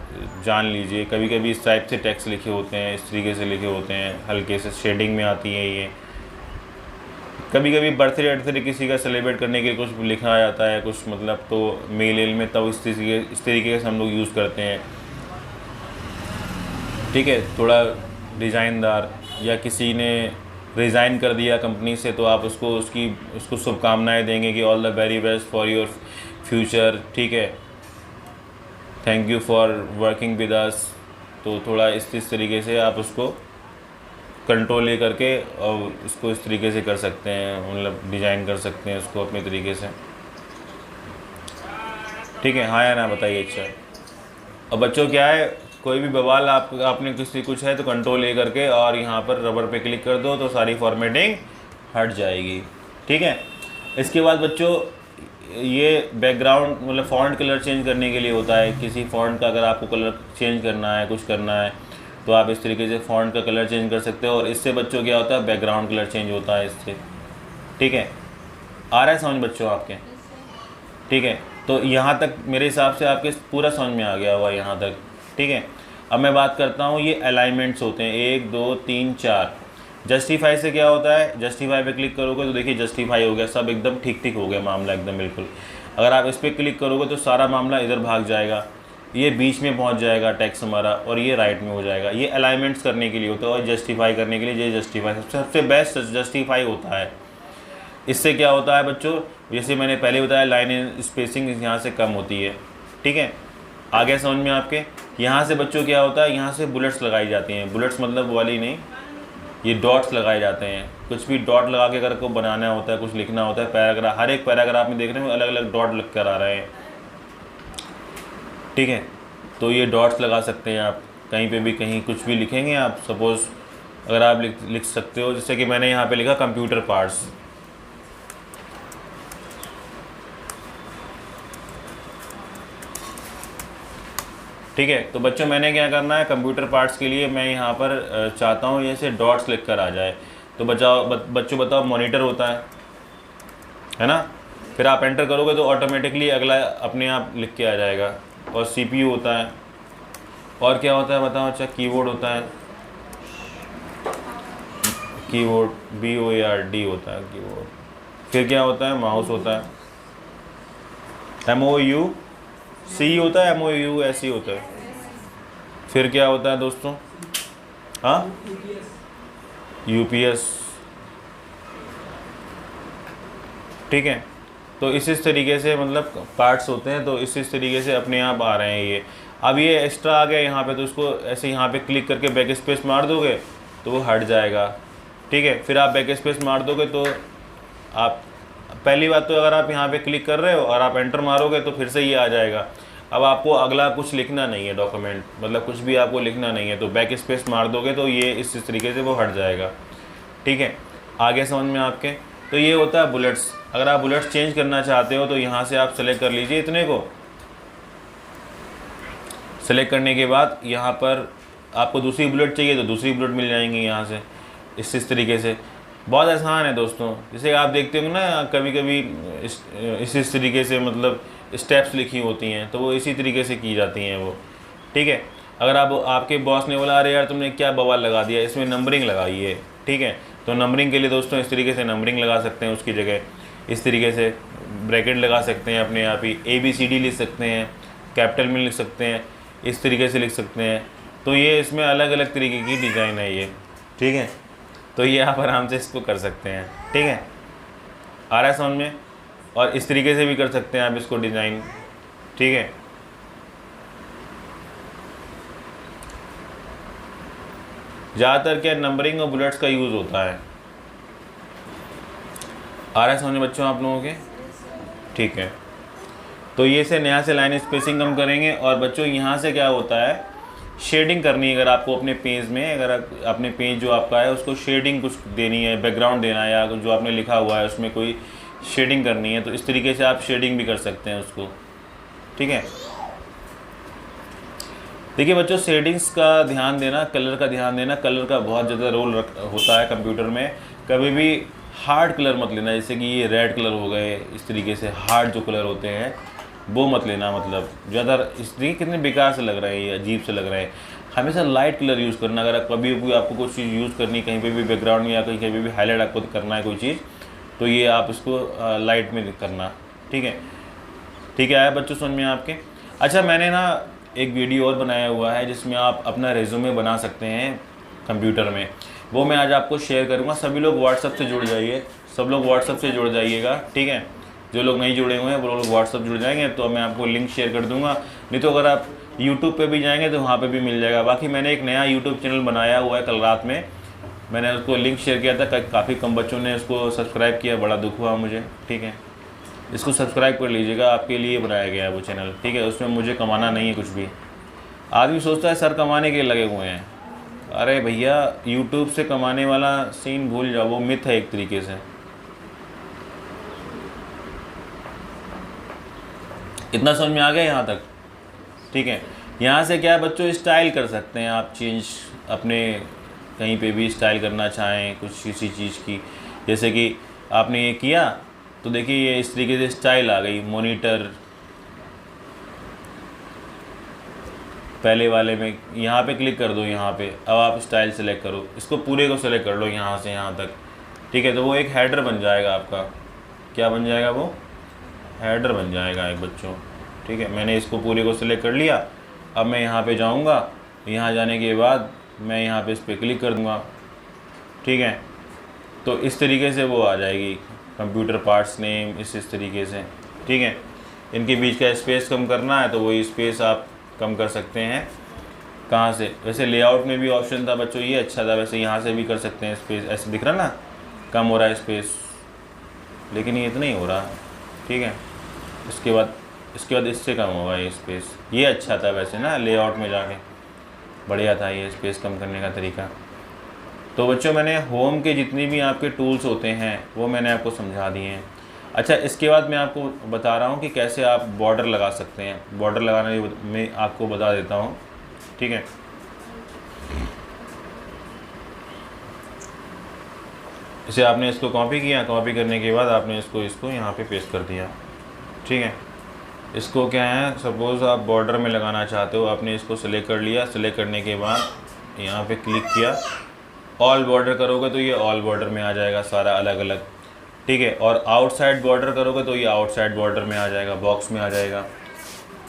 जान लीजिए, कभी कभी इस टाइप से टेक्स्ट लिखे होते हैं, इस तरीके से लिखे होते हैं, हल्के से शेडिंग में आती है ये। कभी कभी बर्थडे किसी का सेलिब्रेट करने के लिए कुछ लिखा जाता है, कुछ मतलब तो मेल में, तब इस तरीके से हम लोग यूज़ करते हैं, ठीक है, थोड़ा डिज़ाइनदार। या किसी ने रिज़ाइन कर दिया कंपनी से तो आप उसको शुभकामनाएँ देंगे कि all the very best for your future, ठीक है, thank you for working with us. तो थोड़ा इस तरीके से आप उसको कंट्रोल करके और इसको इस तरीके से कर सकते हैं, मतलब डिज़ाइन कर सकते हैं उसको अपने तरीके से, ठीक है। हाँ या ना बताइए? अच्छा, और बच्चों क्या है, कोई भी बवाल आपने किसी कुछ है तो कंट्रोल ए करके और यहाँ पर रबर पे क्लिक कर दो तो सारी फॉर्मेटिंग हट जाएगी। ठीक है। इसके बाद बच्चों ये बैकग्राउंड मतलब फ़ॉन्ट कलर चेंज करने के लिए होता है। किसी फ़ॉन्ट का अगर आपको कलर चेंज करना है, कुछ करना है, तो आप इस तरीके से फ़ॉन्ट का कलर चेंज कर सकते हो। और इससे बच्चों क्या होता है, बैकग्राउंड कलर चेंज होता है इससे। ठीक है, आ रहा है समझ बच्चों आपके? ठीक है, तो यहाँ तक मेरे हिसाब से आपके पूरा समझ में आ गया हुआ यहाँ तक। ठीक है, अब मैं बात करता हूँ, ये अलाइनमेंट्स होते हैं 1 2 3 4। जस्टिफाई से क्या होता है, जस्टिफाई पे क्लिक करोगे तो देखिए जस्टिफाई हो गया, सब एकदम ठीक ठीक हो गया मामला एकदम बिल्कुल। अगर आप इस पर क्लिक करोगे तो सारा मामला इधर भाग जाएगा, ये बीच में पहुंच जाएगा टेक्स्ट हमारा, और ये राइट में हो जाएगा। ये अलाइनमेंट्स करने के लिए होता है और जस्टिफाई करने के लिए ये जस्टिफाई सबसे बेस्ट जस्टिफाई होता है। इससे क्या होता है बच्चों, जैसे मैंने पहले बताया लाइन स्पेसिंग यहाँ से कम होती है। ठीक है, आगे समझ में आपके? यहाँ से बच्चों क्या होता है, यहाँ से बुलेट्स लगाई जाती हैं। बुलेट्स मतलब वाली नहीं, ये डॉट्स लगाए जाते हैं। कुछ भी डॉट लगा के अगर को बनाना होता है, कुछ लिखना होता है, पैराग्राफ, हर एक पैराग्राफ में देख रहे हो अलग अलग डॉट लग कर आ रहे हैं। ठीक है, तो ये डॉट्स लगा सकते हैं आप कहीं पे भी, कहीं कुछ भी लिखेंगे आप। सपोज़ अगर आप लिख सकते हो, जैसे कि मैंने यहाँ पे लिखा कंप्यूटर पार्ट्स। ठीक है, तो बच्चों मैंने क्या करना है, कंप्यूटर पार्ट्स के लिए मैं यहाँ पर चाहता हूँ जैसे डॉट्स लिख कर आ जाए। तो बच्चों बताओ, मॉनिटर होता है ना, फिर आप एंटर करोगे तो ऑटोमेटिकली अगला अपने आप लिख के आ जाएगा। और सीपीयू होता है, और क्या होता है बताओ? अच्छा, कीबोर्ड होता है, कीबोर्ड BOARD होता है कीबोर्ड। फिर क्या होता है, माउस होता है, MOUC होता है, MOUSE होता है। फिर क्या होता है दोस्तों? हाँ, UPS। ठीक है, तो इस तरीके से मतलब पार्ट्स होते हैं, तो इस तरीके से अपने आप आ रहे हैं ये। अब ये एक्स्ट्रा आ गया यहाँ पे, तो इसको ऐसे यहाँ पे क्लिक करके बैक स्पेस मार दोगे तो वो हट जाएगा। ठीक है, फिर आप बैक स्पेस मार दोगे तो आप, पहली बात तो अगर आप यहाँ पे क्लिक कर रहे हो और आप एंटर मारोगे तो फिर से ये आ जाएगा। अब आपको अगला कुछ लिखना नहीं है, डॉक्यूमेंट मतलब कुछ भी आपको लिखना नहीं है, तो बैक स्पेस मार दोगे तो ये इस तरीके से वो हट जाएगा। ठीक है, आगे समझ में आपके? तो ये होता है बुलेट्स। अगर आप बुलेट्स चेंज करना चाहते हो तो यहाँ से आप सेलेक्ट कर लीजिए, इतने को सेलेक्ट करने के बाद यहाँ पर आपको दूसरी बुलेट चाहिए तो दूसरी बुलेट मिल जाएंगी यहाँ से, इस तरीके से। बहुत आसान है दोस्तों, जैसे आप देखते हो ना कभी कभी इस तरीके से मतलब स्टेप्स लिखी होती हैं, तो वो इसी तरीके से की जाती हैं वो। ठीक है, अगर आप आपके बॉस ने बोला अरे यार तुमने क्या बवाल लगा दिया, इसमें नंबरिंग लगाई है। ठीक है, तो नंबरिंग के लिए दोस्तों इस तरीके से नंबरिंग लगा सकते हैं, उसकी जगह इस तरीके से ब्रैकेट लगा सकते हैं अपने आप ही। ABCD लिख सकते हैं, कैपिटल में लिख सकते हैं, इस तरीके से लिख सकते हैं। तो ये इसमें अलग अलग तरीके की डिज़ाइन है ये। ठीक है, तो ये आप आराम से इसको कर सकते हैं। ठीक है, आ रहा है समझ में? और इस तरीके से भी कर सकते हैं आप इसको डिज़ाइन। ठीक है, ज़्यादातर क्या नंबरिंग और बुलेट्स का यूज़ होता है। आ रहा है समझ में बच्चों आप लोगों के? ठीक है, तो ये से नया से लाइन स्पेसिंग कम करेंगे। और बच्चों यहाँ से क्या होता है, शेडिंग करनी है। अगर आपको अपने पेज में, अगर अपने पेज जो आपका है उसको शेडिंग कुछ देनी है, बैकग्राउंड देना है, या जो आपने लिखा हुआ है उसमें कोई शेडिंग करनी है, तो इस तरीके से आप शेडिंग भी कर सकते हैं उसको। ठीक है, देखिए बच्चों, शेडिंग्स का ध्यान देना, कलर का ध्यान देना, कलर का बहुत ज़्यादा रोल होता है कंप्यूटर में। कभी भी हार्ड कलर मत लेना, जैसे कि ये रेड कलर हो गए, इस तरीके से हार्ड जो कलर होते हैं वो मत लेना। मतलब ज़्यादा इस तरीके कितने बेकार से लग रहे हैं, ये अजीब से लग रहे हैं। हमेशा लाइट कलर यूज़ करना। अगर कभी भी आपको कुछ चीज़ यूज़ करनी, कहीं पे भी बैकग्राउंड में या कहीं भी हाईलाइट आपको करना है कोई चीज़, तो ये आप इसको लाइट में करना। ठीक है, ठीक है, आया बच्चों समझ में आपके? अच्छा, मैंने ना एक वीडियो और बनाया हुआ है जिसमें आप अपना रेज्यूमे बना सकते हैं कंप्यूटर में, वो मैं आज आपको शेयर करूँगा। सभी लोग व्हाट्सअप से जुड़ जाइए, सब लोग व्हाट्सअप से जुड़ जाइएगा। ठीक है, जो लोग नहीं जुड़े हुए हैं वो लोग व्हाट्सअप जुड़ जाएंगे, तो मैं आपको लिंक शेयर कर दूंगा। नहीं तो अगर आप यूट्यूब पे भी जाएंगे तो वहाँ पे भी मिल जाएगा। बाकी मैंने एक नया यूट्यूब चैनल बनाया हुआ है, कल रात में मैंने उसको लिंक शेयर किया था, काफ़ी कम बच्चों ने उसको सब्सक्राइब किया, बड़ा दुख हुआ मुझे। ठीक है, इसको सब्सक्राइब कर लीजिएगा, आपके लिए बनाया गया है वो चैनल। ठीक है, उसमें मुझे कमाना नहीं है कुछ भी। आदमी सोचता है सर कमाने के लिए लगे हुए हैं। अरे भैया यूट्यूब से कमाने वाला सीन भूल जाओ, वो मिथ है एक तरीके से। इतना समझ में आ गया यहाँ तक? ठीक है। यहाँ से क्या है बच्चों, स्टाइल कर सकते हैं आप, चेंज अपने कहीं पे भी स्टाइल करना चाहें कुछ किसी चीज़ की। जैसे कि आपने ये किया तो देखिए ये इस तरीके से स्टाइल आ गई। मॉनिटर पहले वाले में यहाँ पे क्लिक कर दो, यहाँ पे अब आप स्टाइल सेलेक्ट करो, इसको पूरे को सेलेक्ट कर लो यहाँ से यहाँ तक। ठीक है, तो वो एक हेडर बन जाएगा आपका। क्या बन जाएगा? वो हेडर बन जाएगा एक बच्चों। ठीक है, मैंने इसको पूरे को सिलेक्ट कर लिया। अब मैं यहाँ पे जाऊँगा, यहाँ जाने के बाद मैं यहाँ पे इस पर क्लिक कर दूँगा। ठीक है, तो इस तरीके से वो आ जाएगी कंप्यूटर पार्ट्स नेम, इस तरीके से। ठीक है, इनके बीच का स्पेस कम करना है तो वही स्पेस आप कम कर सकते हैं। कहाँ से? वैसे लेआउट में भी ऑप्शन था बच्चों, ये अच्छा था। वैसे यहाँ से भी कर सकते हैं स्पेस, ऐसे दिख रहा ना कम हो रहा है स्पेस, लेकिन ये इतना ही हो रहा है। ठीक है, इसके बाद इससे कम होगा ये स्पेस। ये अच्छा था वैसे ना, लेआउट में जाके बढ़िया था ये स्पेस कम करने का तरीका। तो बच्चों मैंने होम के जितने भी आपके टूल्स होते हैं वो मैंने आपको समझा दिए हैं। अच्छा, इसके बाद मैं आपको बता रहा हूँ कि कैसे आप बॉर्डर लगा सकते हैं। बॉर्डर लगाने में आपको बता देता हूँ। ठीक है, इसे आपने इसको कॉपी किया, कॉपी करने के बाद आपने इसको यहाँ पे पेस्ट कर दिया। ठीक है, इसको क्या है, सपोज़ आप बॉर्डर में लगाना चाहते हो, आपने इसको सिलेक्ट कर लिया। सिलेक्ट करने के बाद यहाँ पे क्लिक किया, ऑल बॉर्डर करोगे तो ये ऑल बॉर्डर में आ जाएगा सारा अलग अलग। ठीक है, और आउटसाइड बॉर्डर करोगे तो ये आउटसाइड बॉर्डर में आ जाएगा, बॉक्स में आ जाएगा।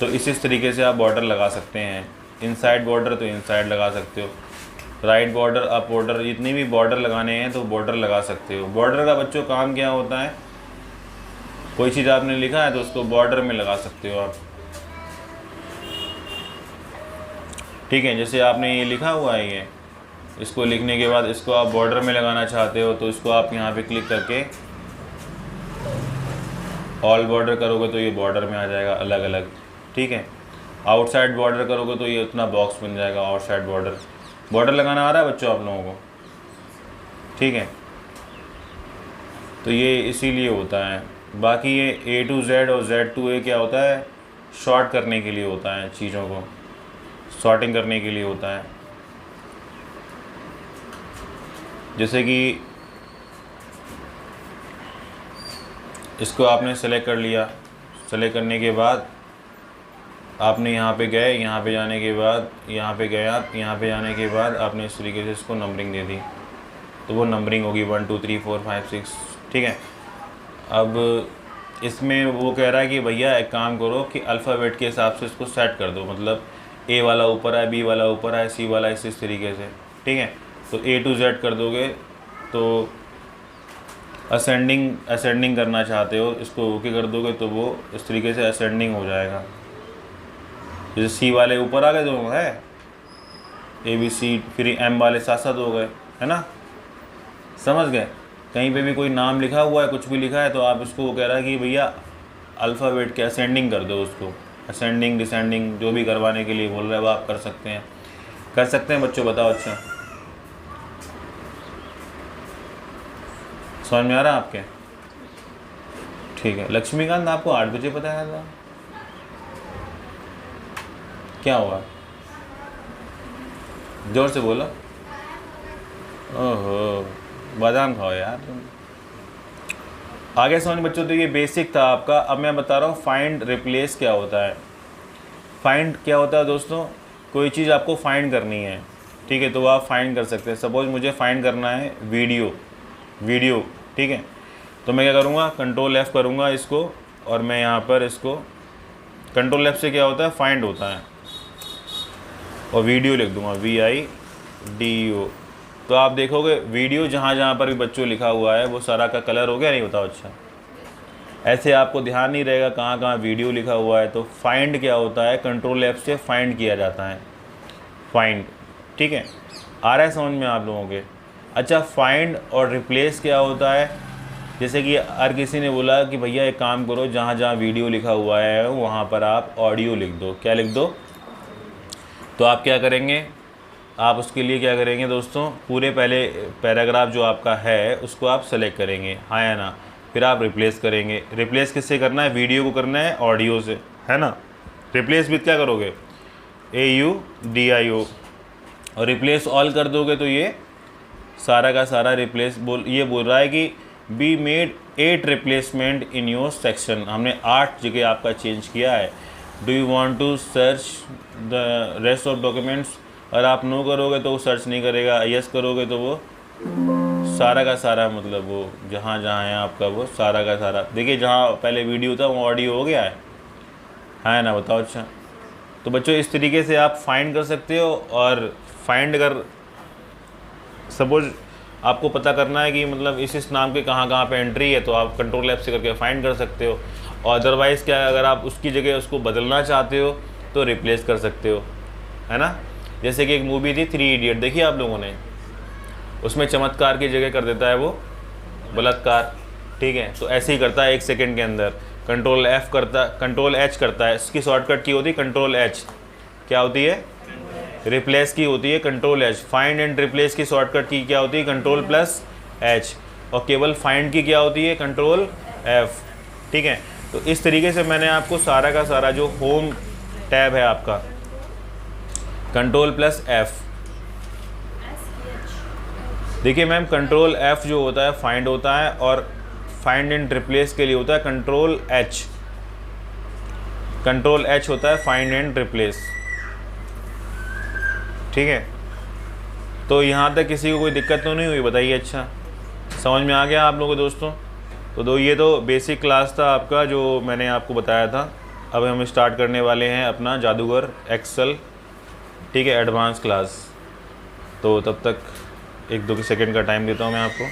तो इस तरीके से आप बॉर्डर लगा सकते हैं। इनसाइड बॉर्डर तो इनसाइड लगा सकते हो, राइट बॉर्डर, अप बॉर्डर, जितनी भी बॉर्डर लगाने हैं तो बॉर्डर लगा सकते हो। बॉर्डर का बच्चों काम क्या होता है, कोई चीज़ आपने लिखा है तो उसको बॉर्डर में लगा सकते हो आप। ठीक है, जैसे आपने ये लिखा हुआ है, ये इसको लिखने के बाद इसको आप बॉर्डर में लगाना चाहते हो तो इसको आप यहाँ पे क्लिक करके ऑल बॉर्डर करोगे तो ये बॉर्डर में आ जाएगा अलग अलग। ठीक है, आउटसाइड बॉर्डर करोगे तो ये उतना बॉक्स बन जाएगा आउटसाइड बॉर्डर। बॉर्डर लगाना आ रहा है बच्चों आप लोगों को? ठीक है, तो ये इसीलिए होता है। बाकी ये A to Z और Z to A क्या होता है, शॉर्ट करने के लिए होता है, चीज़ों को सॉर्टिंग करने के लिए होता है। जैसे कि इसको आपने सेलेक्ट कर लिया, सेलेक्ट करने के बाद आपने यहाँ पे गए, यहाँ पे जाने के बाद यहाँ पे गए आप, यहाँ पे जाने के बाद आपने इस तरीके से इसको नंबरिंग दे दी तो वो नंबरिंग होगी 1 2 3 4 5 6। ठीक है, अब इसमें वो कह रहा है कि भैया एक काम करो कि अल्फ़ाबेट के हिसाब से इसको सेट कर दो, मतलब A वाला ऊपर है, B वाला ऊपर है, C वाला इस तरीके से। ठीक है, तो A to Z कर दोगे तो असेंडिंग करना चाहते हो, इसको ओके कर दोगे तो वो इस तरीके से असेंडिंग हो जाएगा। जैसे C वाले ऊपर आ गए तो है ABC, फिर M वाले साथ साथ हो गए, है ना, समझ गए। कहीं पे भी कोई नाम लिखा हुआ है, कुछ भी लिखा है तो आप इसको वो कह रहा है कि भैया अल्फ़ाबेट के असेंडिंग कर दो, उसको असेंडिंग डिसेंडिंग जो भी करवाने के लिए बोल रहा है वो आप कर सकते हैं बच्चों। बताओ, अच्छा समझ में आ रहा है आपके? ठीक है, लक्ष्मीकांत आपको 8 बजे बताया था, क्या हुआ? जोर से बोलो। ओहो, बादाम खाओ यार तुम। आगे समझ बच्चों, तो ये बेसिक था आपका। अब मैं बता रहा हूँ फाइंड रिप्लेस क्या होता है। फाइंड क्या होता है दोस्तों, कोई चीज़ आपको फाइंड करनी है, ठीक है, तो आप फाइंड कर सकते हैं। सपोज मुझे फाइंड करना है वीडियो, ठीक है, तो मैं क्या करूँगा, कंट्रोल F करूँगा इसको, और मैं यहाँ पर इसको कंट्रोल F से क्या होता है, फाइंड होता है, और वीडियो लिख दूँगा VIDO। तो आप देखोगे वीडियो जहाँ जहाँ पर भी बच्चों लिखा हुआ है वो सारा का कलर हो गया, नहीं बताओ? अच्छा, ऐसे आपको ध्यान नहीं रहेगा कहाँ कहाँ वीडियो लिखा हुआ है। तो फाइंड क्या होता है, कंट्रोल F से फाइंड किया जाता है, फाइंड। ठीक है, आ रहा है समझ में आप लोगों के? अच्छा, फाइंड और रिप्लेस क्या होता है, जैसे कि हर किसी ने बोला कि भैया एक काम करो, जहाँ जहाँ वीडियो लिखा हुआ है वहाँ पर आप ऑडियो लिख दो। क्या लिख दो? तो आप क्या करेंगे, आप उसके लिए क्या करेंगे दोस्तों, पूरे पहले पैराग्राफ जो आपका है उसको आप सेलेक्ट करेंगे, हाँ या ना, फिर आप रिप्लेस करेंगे। रिप्लेस किससे करना है, वीडियो को करना है ऑडियो से, है ना। रिप्लेस विथ क्या करोगे, AUDIO, और रिप्लेस ऑल कर दोगे तो ये सारा का सारा रिप्लेस ये बोल रहा है कि be made 8 replacement in your section, हमने 8 जगह आपका चेंज किया है। Do you want to search the rest of documents, और आप नो करोगे तो वो सर्च नहीं करेगा, यस करोगे तो वो सारा का सारा, मतलब वो जहाँ जहाँ है आपका वो सारा का सारा, देखिए जहाँ पहले वीडियो था वो ऑडियो हो गया है ना, बताओ। अच्छा, तो बच्चों इस तरीके से आप फाइंड कर सकते हो। और फाइंड कर सपोज आपको पता करना है कि मतलब इस नाम के कहाँ पे एंट्री है, तो आप कंट्रोल F से करके फाइंड कर सकते हो। और अदरवाइज़ क्या, अगर आप उसकी जगह उसको बदलना चाहते हो तो रिप्लेस कर सकते हो, है ना। जैसे कि एक मूवी थी 3 इडियट, देखिए आप लोगों ने, उसमें चमत्कार की जगह कर देता है वो बलात्कार, ठीक है। तो ऐसे ही करता है 1 सेकंड के अंदर, कंट्रोल H करता है, इसकी शॉर्टकट की होती है कंट्रोल H, क्या होती है, रिप्लेस की होती है control H। Find and replace की शॉर्टकट की क्या होती है, कंट्रोल प्लस H, और केवल फाइंड की क्या होती है, कंट्रोल F, ठीक है। तो इस तरीके से मैंने आपको सारा का सारा जो होम टैब है आपका, कंट्रोल प्लस F, देखिए मैम कंट्रोल F जो होता है फाइंड होता है, और फाइंड एंड रिप्लेस के लिए होता है कंट्रोल H, कंट्रोल H होता है फाइंड एंड रिप्लेस, ठीक है। तो यहाँ तक किसी को कोई दिक्कत तो नहीं हुई, बताइए। अच्छा, समझ में आ गया आप लोगों को दोस्तों। तो ये तो बेसिक क्लास था आपका जो मैंने आपको बताया था। अब हम स्टार्ट करने वाले हैं अपना जादूगर एक्सेल, ठीक है, एडवांस क्लास। तो तब तक 1-2 सेकंड का टाइम देता हूँ मैं आपको।